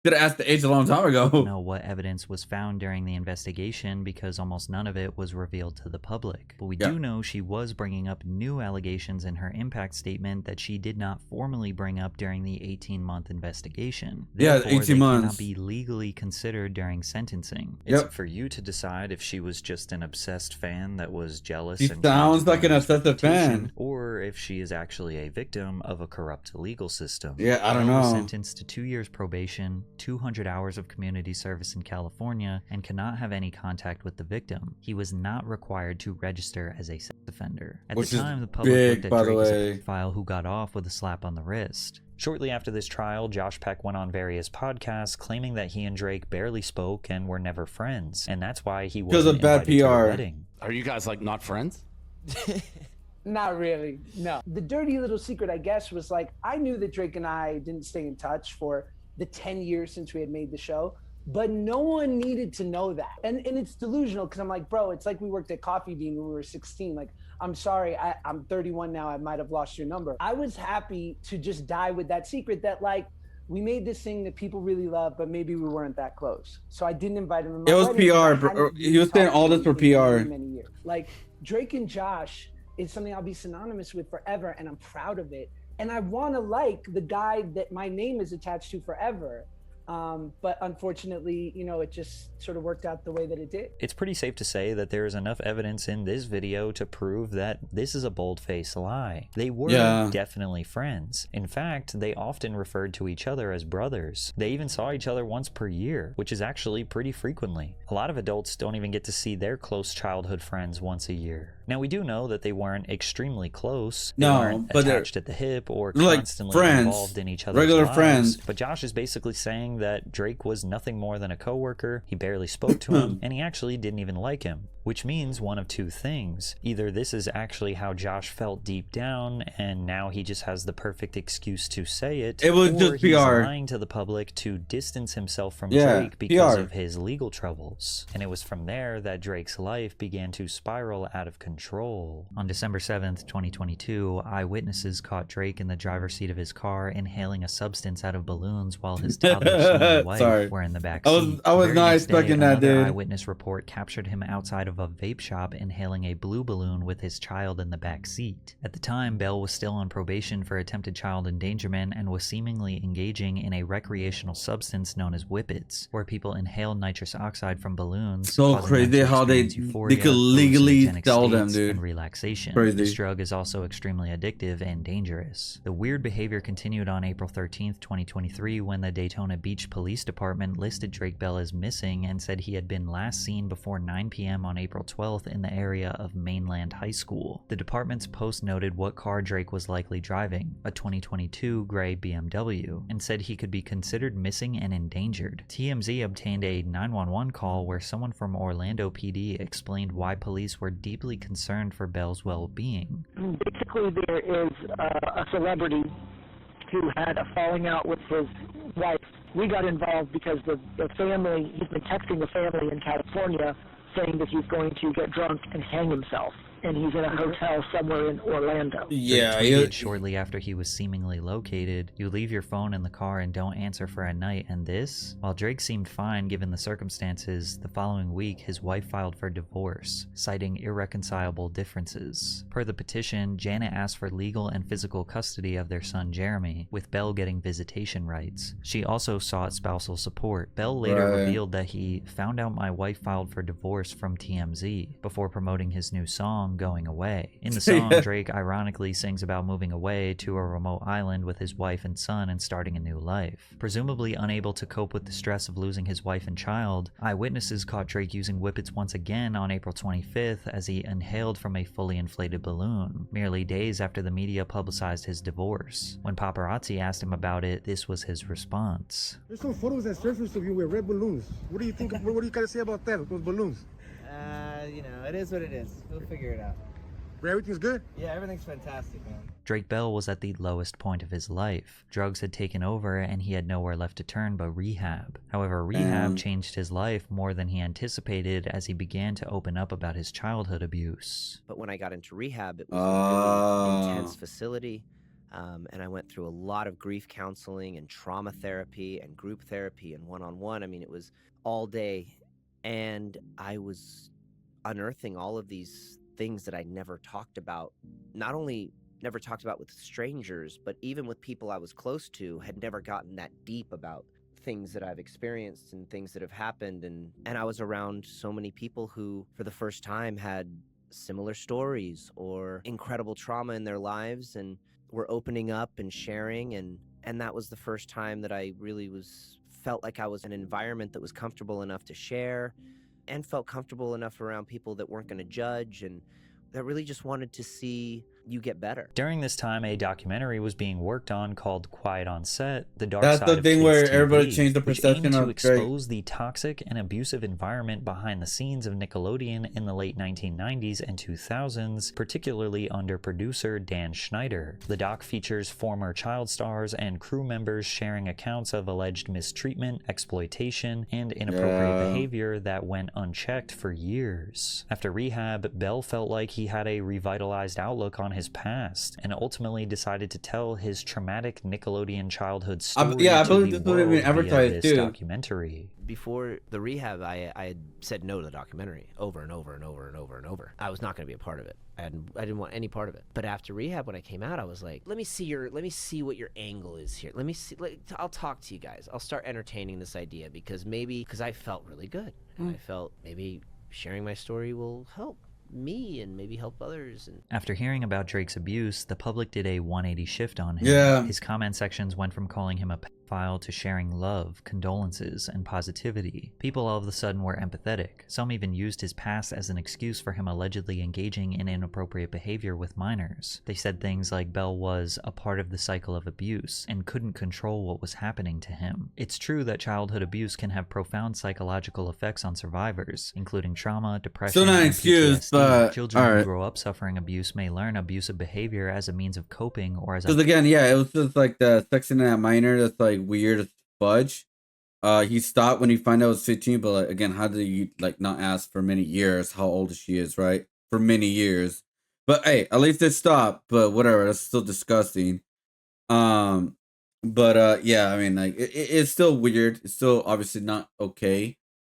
Could have asked the age a long time ago. I don't know what evidence was found during the investigation because almost none of it was revealed to the public. But we do know she was bringing up new allegations in her impact statement that she did not formally bring up during the 18-month investigation. Therefore, 18 months. Cannot be legally considered during sentencing. It's up for you to decide if she was just an obsessed fan that was jealous. She sounds like an obsessive fan. Or if she is actually a victim of a corrupt legal system. Yeah, I don't know. Was sentenced to 2 years probation, 200 hours of community service in California, and cannot have any contact with the victim. He was not required to register as a sex offender. At the time, the public looked at Drake as a pedophile who got off with a slap on the wrist. Shortly after this trial, Josh Peck went on various podcasts claiming that he and Drake barely spoke and were never friends, and that's why he wasn't invited to the wedding. Are you guys like not friends? Not really, no. The dirty little secret, I guess, was like, I knew that Drake and I didn't stay in touch for the 10 years since we had made the show, but no one needed to know that. And it's delusional because I'm like, bro, it's like we worked at Coffee Bean when we were 16. Like, I'm sorry, I'm 31 now, I might have lost your number. I was happy to just die with that secret that, like, we made this thing that people really love, but maybe we weren't that close. So I didn't invite him. It was PR, bro. He was saying all this for PR. Many years. Like, Drake and Josh is something I'll be synonymous with forever, and I'm proud of it. And I want to like the guy that my name is attached to forever. But unfortunately, you know, it just sort of worked out the way that it did. It's pretty safe to say that there is enough evidence in this video to prove that this is a bold-faced lie. They were definitely friends. In fact, they often referred to each other as brothers. They even saw each other once per year, which is actually pretty frequently. A lot of adults don't even get to see their close childhood friends once a year. Now, we do know that they weren't extremely close. They weren't attached at the hip or constantly involved in each other's lives. Friends. But Josh is basically saying that Drake was nothing more than a coworker. He barely spoke to him, and he actually didn't even like him. Which means one of two things. Either this is actually how Josh felt deep down, and now he just has the perfect excuse to say it. It was just he's PR. lying to the public to distance himself from Drake because of his legal troubles. And it was from there that Drake's life began to spiral out of control. control. On December 7th, 2022, eyewitnesses caught Drake in the driver's seat of his car inhaling a substance out of balloons while his toddler son and wife were in the back seat. I was The very not next expecting day, that, another dude. eyewitness report captured him outside of a vape shop inhaling a blue balloon with his child in the back seat. At the time, Bell was still on probation for attempted child endangerment and was seemingly engaging in a recreational substance known as whippets, where people inhale nitrous oxide from balloons. So crazy how they could legally sell them, dude. And relaxation. Crazy. This drug is also extremely addictive and dangerous. The weird behavior continued on April 13th, 2023, when the Daytona Beach Police Department listed Drake Bell as missing and said he had been last seen before 9 p.m. on April 12th in the area of Mainland High School. The department's post noted what car Drake was likely driving, a 2022 gray BMW, and said he could be considered missing and endangered. TMZ obtained a 911 call where someone from Orlando PD explained why police were deeply concerned for Bell's well-being. Basically, there is a celebrity who had a falling out with his wife. We got involved because the family, he's been texting the family in California saying that he's going to get drunk and hang himself. And he's in a hotel somewhere in Orlando. Yeah, tweeted shortly after he was seemingly located, "You leave your phone in the car and don't answer for a night, and this?" While Drake seemed fine given the circumstances, the following week his wife filed for divorce, citing irreconcilable differences. Per the petition, Janet asked for legal and physical custody of their son Jeremy, with Bell getting visitation rights. She also sought spousal support. Bell later revealed that he found out my wife filed for divorce from TMZ before promoting his new song, Going Away. In the song, Drake ironically sings about moving away to a remote island with his wife and son and starting a new life. Presumably unable to cope with the stress of losing his wife and child, eyewitnesses caught Drake using whippets once again on April 25th as he inhaled from a fully inflated balloon, merely days after the media publicized his divorce. When paparazzi asked him about it, this was his response. There's some photos that surfaced of you with red balloons. What do you think? What do you gotta say about that, those balloons? You know, it is what it is. We'll figure it out. Everything's good? Yeah, everything's fantastic, man. Drake Bell was at the lowest point of his life. Drugs had taken over and he had nowhere left to turn but rehab. However, rehab changed his life more than he anticipated as he began to open up about his childhood abuse. But when I got into rehab, it was a really intense facility. And I went through a lot of grief counseling and trauma therapy and group therapy and one-on-one. I mean, it was all day. And I was unearthing all of these things that I never talked about, not only never talked about with strangers, but even with people I was close to, had never gotten that deep about things that I've experienced and things that have happened. And I was around so many people who, for the first time, had similar stories or incredible trauma in their lives and were opening up and sharing. And that was the first time that I really felt like I was in an environment that was comfortable enough to share and felt comfortable enough around people that weren't going to judge and that really just wanted to see you get better. During this time, a documentary was being worked on called Quiet on Set, The Dark That's Side the of thing Kids where TV, everybody changed the which perception aimed to of expose the toxic and abusive environment behind the scenes of Nickelodeon in the late 1990s and 2000s, particularly under producer Dan Schneider. The doc features former child stars and crew members sharing accounts of alleged mistreatment, exploitation, and inappropriate behavior that went unchecked for years. After rehab, Bell felt like he had a revitalized outlook on his past and ultimately decided to tell his traumatic Nickelodeon childhood story I to believe the this would have been world via advertised this too. documentary. Before the rehab, I had said no to the documentary over and over and over and over and over. I was not going to be a part of it. I didn't want any part of it. But after rehab, when I came out, I was like, let me see what your angle is here. I'll talk to you guys. I'll start entertaining this idea because I felt really good. And I felt maybe sharing my story will help me and maybe help others. And after hearing about Drake's abuse, the public did a 180 shift on him. His comment sections went from calling him a pedophile to sharing love, condolences, and positivity. People all of a sudden were empathetic. Some even used his past as an excuse for him allegedly engaging in inappropriate behavior with minors. They said things like Bell was a part of the cycle of abuse and couldn't control what was happening to him. It's true that childhood abuse can have profound psychological effects on survivors, including trauma, depression, Still not an and excuse, PTSD. but Children who grow up suffering abuse may learn abusive behavior as a means of coping or as a... Because again, it was just like the section of that minor that's like weird as fudge. He stopped when he found out it was 15, but like, again, how did you like not ask for many years how old she is, right? for many years. But hey, at least it stopped. But whatever, that's still disgusting. But yeah, I mean, like it's still weird. It's still obviously not okay.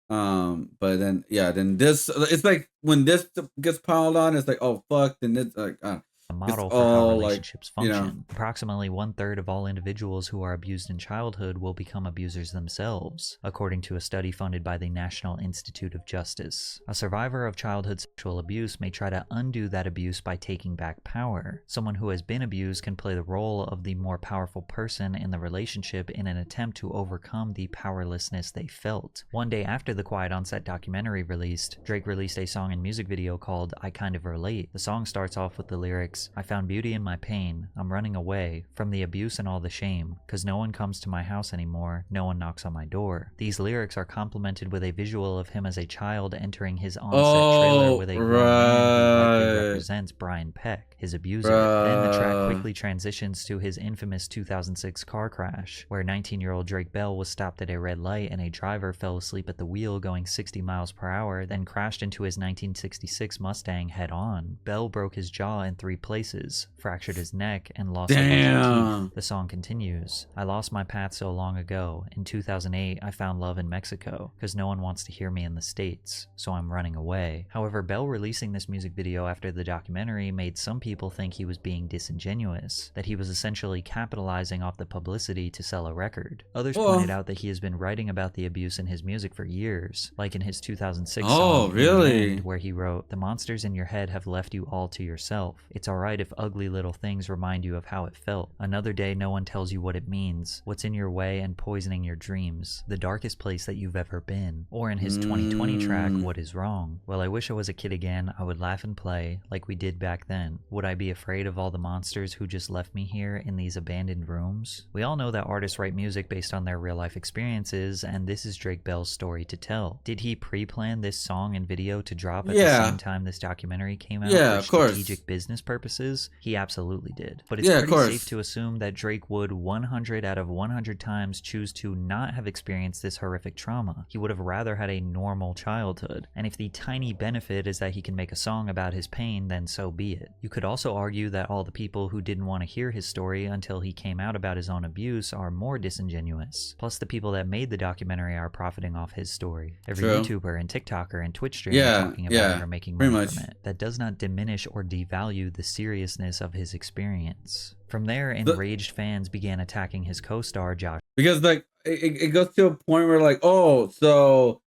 But then yeah, then this it's like when this gets piled on, it's like, oh fuck, then it's like a it's model for how all like, relationships you function. know. Approximately 1/3 of all individuals who are abused in childhood will become abusers themselves, according to a study funded by the National Institute of Justice. A survivor of childhood sexual abuse may try to undo that abuse by taking back power. Someone who has been abused can play the role of the more powerful person in the relationship in an attempt to overcome the powerlessness they felt. One day after the Quiet on Set documentary released, Drake released a song and music video called I Kind of Relate. The song starts off with the lyrics, I found beauty in my pain, I'm running away from the abuse and all the shame, cause no one comes to my house anymore, no one knocks on my door. These lyrics are complemented with a visual of him as a child entering his on-set trailer with a grown man who likely represents Brian Peck, his abuser. Then the track quickly transitions to his infamous 2006 car crash, where 19-year-old Drake Bell was stopped at a red light and a driver fell asleep at the wheel going 60 miles per hour, then crashed into his 1966 Mustang head-on. Bell broke his jaw in 3 places, fractured his neck, and lost a bunch of teeth. The song continues, I lost my path so long ago. In 2008, I found love in Mexico, because no one wants to hear me in the States, so I'm running away. However, Bell releasing this music video after the documentary made some people think he was being disingenuous, that he was essentially capitalizing off the publicity to sell a record. Others pointed out that he has been writing about the abuse in his music for years, like in his 2006 song, really? In the End, where he wrote, the monsters in your head have left you all to yourself. It's alright if ugly little things remind you of how it felt. Another day no one tells you what it means, what's in your way and poisoning your dreams, the darkest place that you've ever been. Or in his 2020 track, What Is Wrong? Well, I wish I was a kid again, I would laugh and play, like we did back then. Would I be afraid of all the monsters who just left me here in these abandoned rooms? We all know that artists write music based on their real life experiences, and this is Drake Bell's story to tell. Did he pre-plan this song and video to drop at the same time this documentary came out for strategic business purposes? He absolutely did. But it's pretty safe to assume that Drake would 100 out of 100 times choose to not have experienced this horrific trauma. He would have rather had a normal childhood. And if the tiny benefit is that he can make a song about his pain, then so be it. You could also argue that all the people who didn't want to hear his story until he came out about his own abuse are more disingenuous. Plus the people that made the documentary are profiting off his story. Every YouTuber and TikToker and Twitch streamer talking about it are making money from it. That does not diminish or devalue the seriousness of his experience. From there, enraged fans began attacking his co-star Josh. Because like it goes to a point where like, oh, so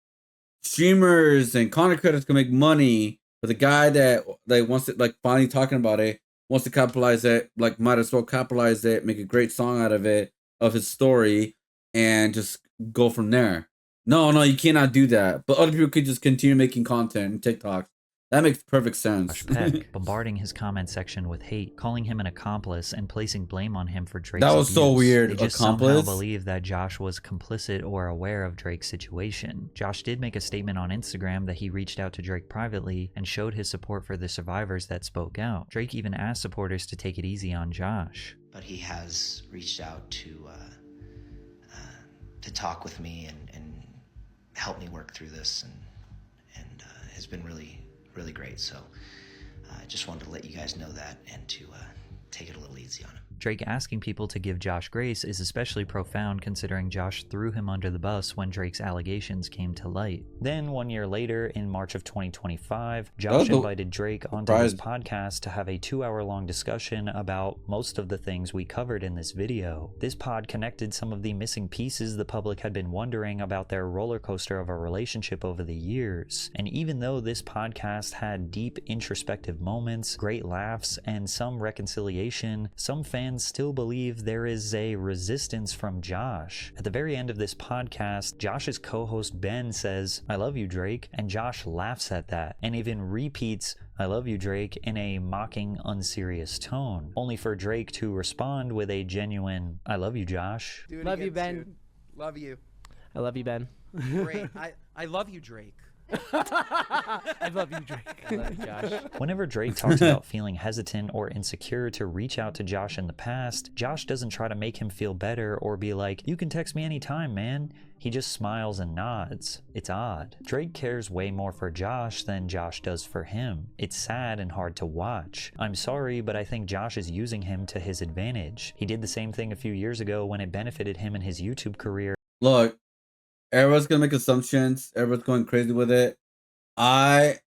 streamers and content creators can make money, but the guy that like wants to like finally talking about it wants to capitalize it, like might as well capitalize it, make a great song out of it, of his story, and just go from there. No, you cannot do that. But other people could just continue making content and TikToks. That makes perfect sense. Peck, bombarding his comment section with hate, calling him an accomplice, and placing blame on him for Drake's That was abuse. so weird. They just Accomplice? somehow believe that Josh was complicit or aware of Drake's situation. Josh did make a statement on Instagram that he reached out to Drake privately and showed his support for the survivors that spoke out. Drake even asked supporters to take it easy on Josh. But he has reached out to talk with me and help me work through this, and has been really great. So I just wanted to let you guys know that and to take it a little easy on him. Drake asking people to give Josh grace is especially profound considering Josh threw him under the bus when Drake's allegations came to light. Then 1 year later, in March of 2025, Josh invited Drake onto his podcast to have a 2-hour-long discussion about most of the things we covered in this video. This pod connected some of the missing pieces the public had been wondering about their roller coaster of a relationship over the years. And even though this podcast had deep introspective moments, great laughs, and some reconciliation, some fans still believe there is a resistance from Josh. At the very end of this podcast, Josh's co-host Ben says, "I love you, Drake," and Josh laughs at that and even repeats, "I love you, Drake," in a mocking, unserious tone, only for Drake to respond with a genuine, "I love you, Josh." Love you, Ben. Love you. I love you, Ben. Great. I love you, Drake. I love you, Drake. I love you, Josh. Whenever Drake talks about feeling hesitant or insecure to reach out to Josh in the past, Josh doesn't try to make him feel better or be like, you can text me anytime, man. He just smiles and nods. It's odd. Drake cares way more for Josh than Josh does for him. It's sad and hard to watch. I'm sorry, but I think Josh is using him to his advantage. He did the same thing a few years ago when it benefited him in his YouTube career. Look, everyone's gonna make assumptions. Everyone's going crazy with it. I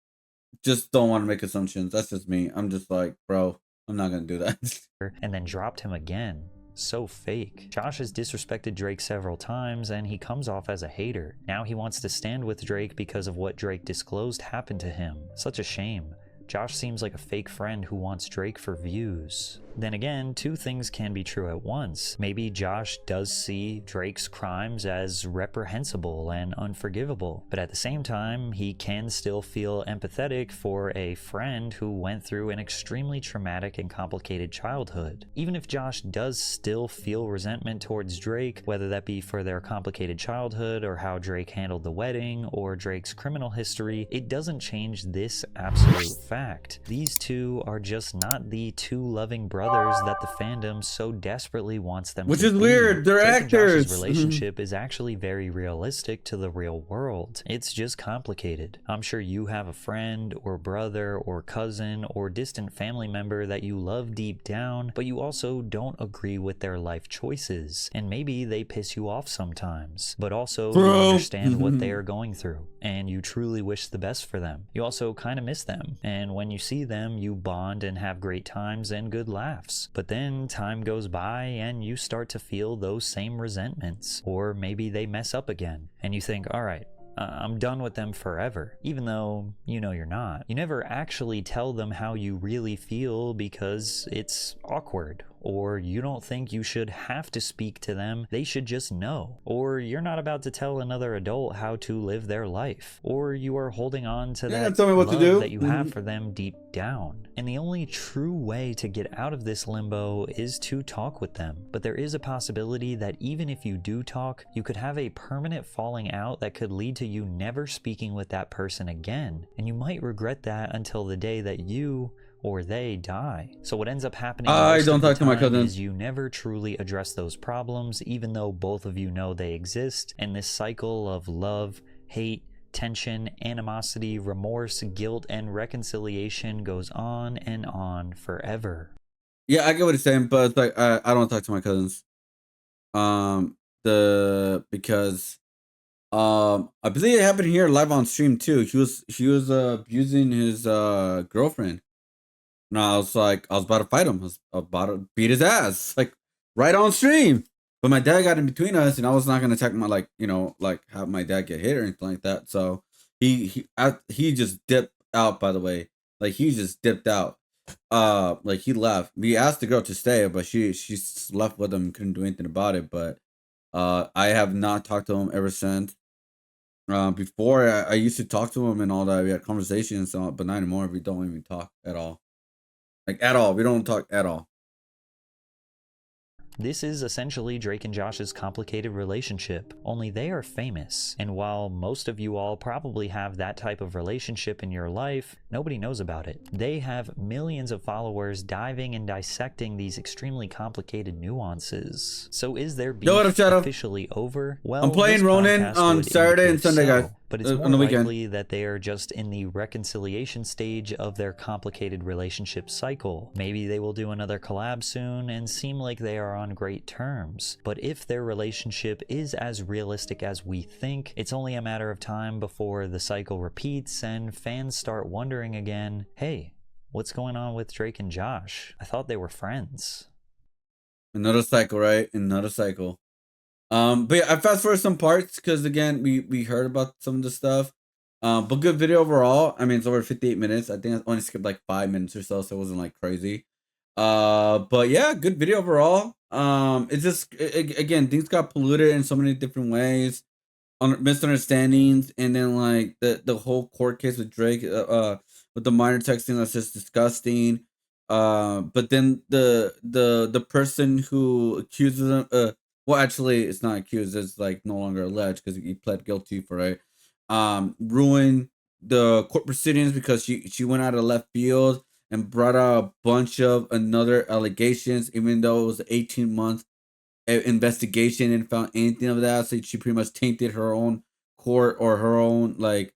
just don't want to make assumptions. That's just me. I'm just like, bro, I'm not gonna do that. And then dropped him again. So fake. Josh has disrespected Drake several times and he comes off as a hater. Now he wants to stand with Drake because of what Drake disclosed happened to him. Such a shame. Josh seems like a fake friend who wants Drake for views. Then again, two things can be true at once. Maybe Josh does see Drake's crimes as reprehensible and unforgivable, but at the same time, he can still feel empathetic for a friend who went through an extremely traumatic and complicated childhood. Even if Josh does still feel resentment towards Drake, whether that be for their complicated childhood or how Drake handled the wedding or Drake's criminal history, it doesn't change this absolute fact. These two are just not the two loving brothers that the fandom so desperately wants them to be. Which is weird. They're Drake actors. and Josh's relationship is actually very realistic to the real world. It's just complicated. I'm sure you have a friend or brother or cousin or distant family member that you love deep down, but you also don't agree with their life choices. And maybe they piss you off sometimes, but also you understand what they are going through and you truly wish the best for them. You also kind of miss them. And when you see them, you bond and have great times and good laughs. But then time goes by and you start to feel those same resentments. Or maybe they mess up again and you think, all right, I'm done with them forever, even though you know you're not. You never actually tell them how you really feel because it's awkward, or you don't think you should have to speak to them, they should just know. Or you're not about to tell another adult how to live their life. Or you are holding on to that tell me what love to do. that you have for them deep down. And the only true way to get out of this limbo is to talk with them. But there is a possibility that even if you do talk, you could have a permanent falling out that could lead to you never speaking with that person again. And you might regret that until the day that you or they die. So what ends up happening I don't talk to my cousin. is you never truly address those problems, even though both of you know they exist, and this cycle of love, hate, tension, animosity, remorse, guilt, and reconciliation goes on and on forever. Yeah, I get what he's saying, but it's like I don't talk to my cousins. Because I believe it happened here live on stream too. He was abusing his girlfriend. And I was like, I was about to fight him. I was about to beat his ass, like right on stream. But my dad got in between us, and I was not gonna attack my have my dad get hit or anything like that. So he just dipped out. By the way, like he just dipped out. Like he left. We asked the girl to stay, but she left with him. Couldn't do anything about it. But I have not talked to him ever since. Before I used to talk to him and all that. We had conversations, but not anymore. We don't even talk at all. Like at all. We don't talk at all. This is essentially Drake and Josh's complicated relationship, only they are famous. And while most of you all probably have that type of relationship in your life, nobody knows about it. They have millions of followers diving and dissecting these extremely complicated nuances. So is their beef officially over? Well, I'm playing Ronin on Saturday and Sunday, guys. But it's more likely that they are just in the reconciliation stage of their complicated relationship cycle. Maybe they will do another collab soon and seem like they are on great terms. But if their relationship is as realistic as we think, it's only a matter of time before the cycle repeats and fans start wondering again, hey, what's going on with Drake and Josh? I thought they were friends. Another cycle, right? Another cycle. But yeah, I fast forward some parts because again, we heard about some of the stuff. But good video overall. I mean, it's over 58 minutes. I think I only skipped like 5 minutes or so it wasn't like crazy. But yeah, good video overall. It's just again, things got polluted in so many different ways, misunderstandings, and then like the whole court case with Drake, with the minor texting, that's just disgusting. But then the person who accuses him, well, actually, it's not accused. It's like no longer alleged because he pled guilty for it. ruined the court proceedings because she went out of left field and brought out a bunch of another allegations, even though it was 18-month investigation and found anything of that. So she pretty much tainted her own court or her own like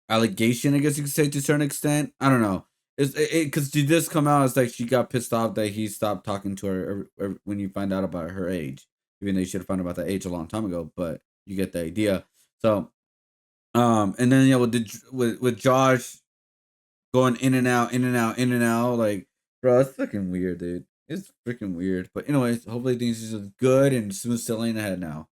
allegation, I guess you could say, to a certain extent. I don't know. It's because she just come out. It's like she got pissed off that he stopped talking to her when you find out about her age, even though you should have found out about that age a long time ago. But you get the idea. So, and then yeah, with Josh going in and out, in and out, in and out, like, bro, it's fucking weird, dude. It's freaking weird. But anyways, hopefully things are good and smooth sailing ahead now.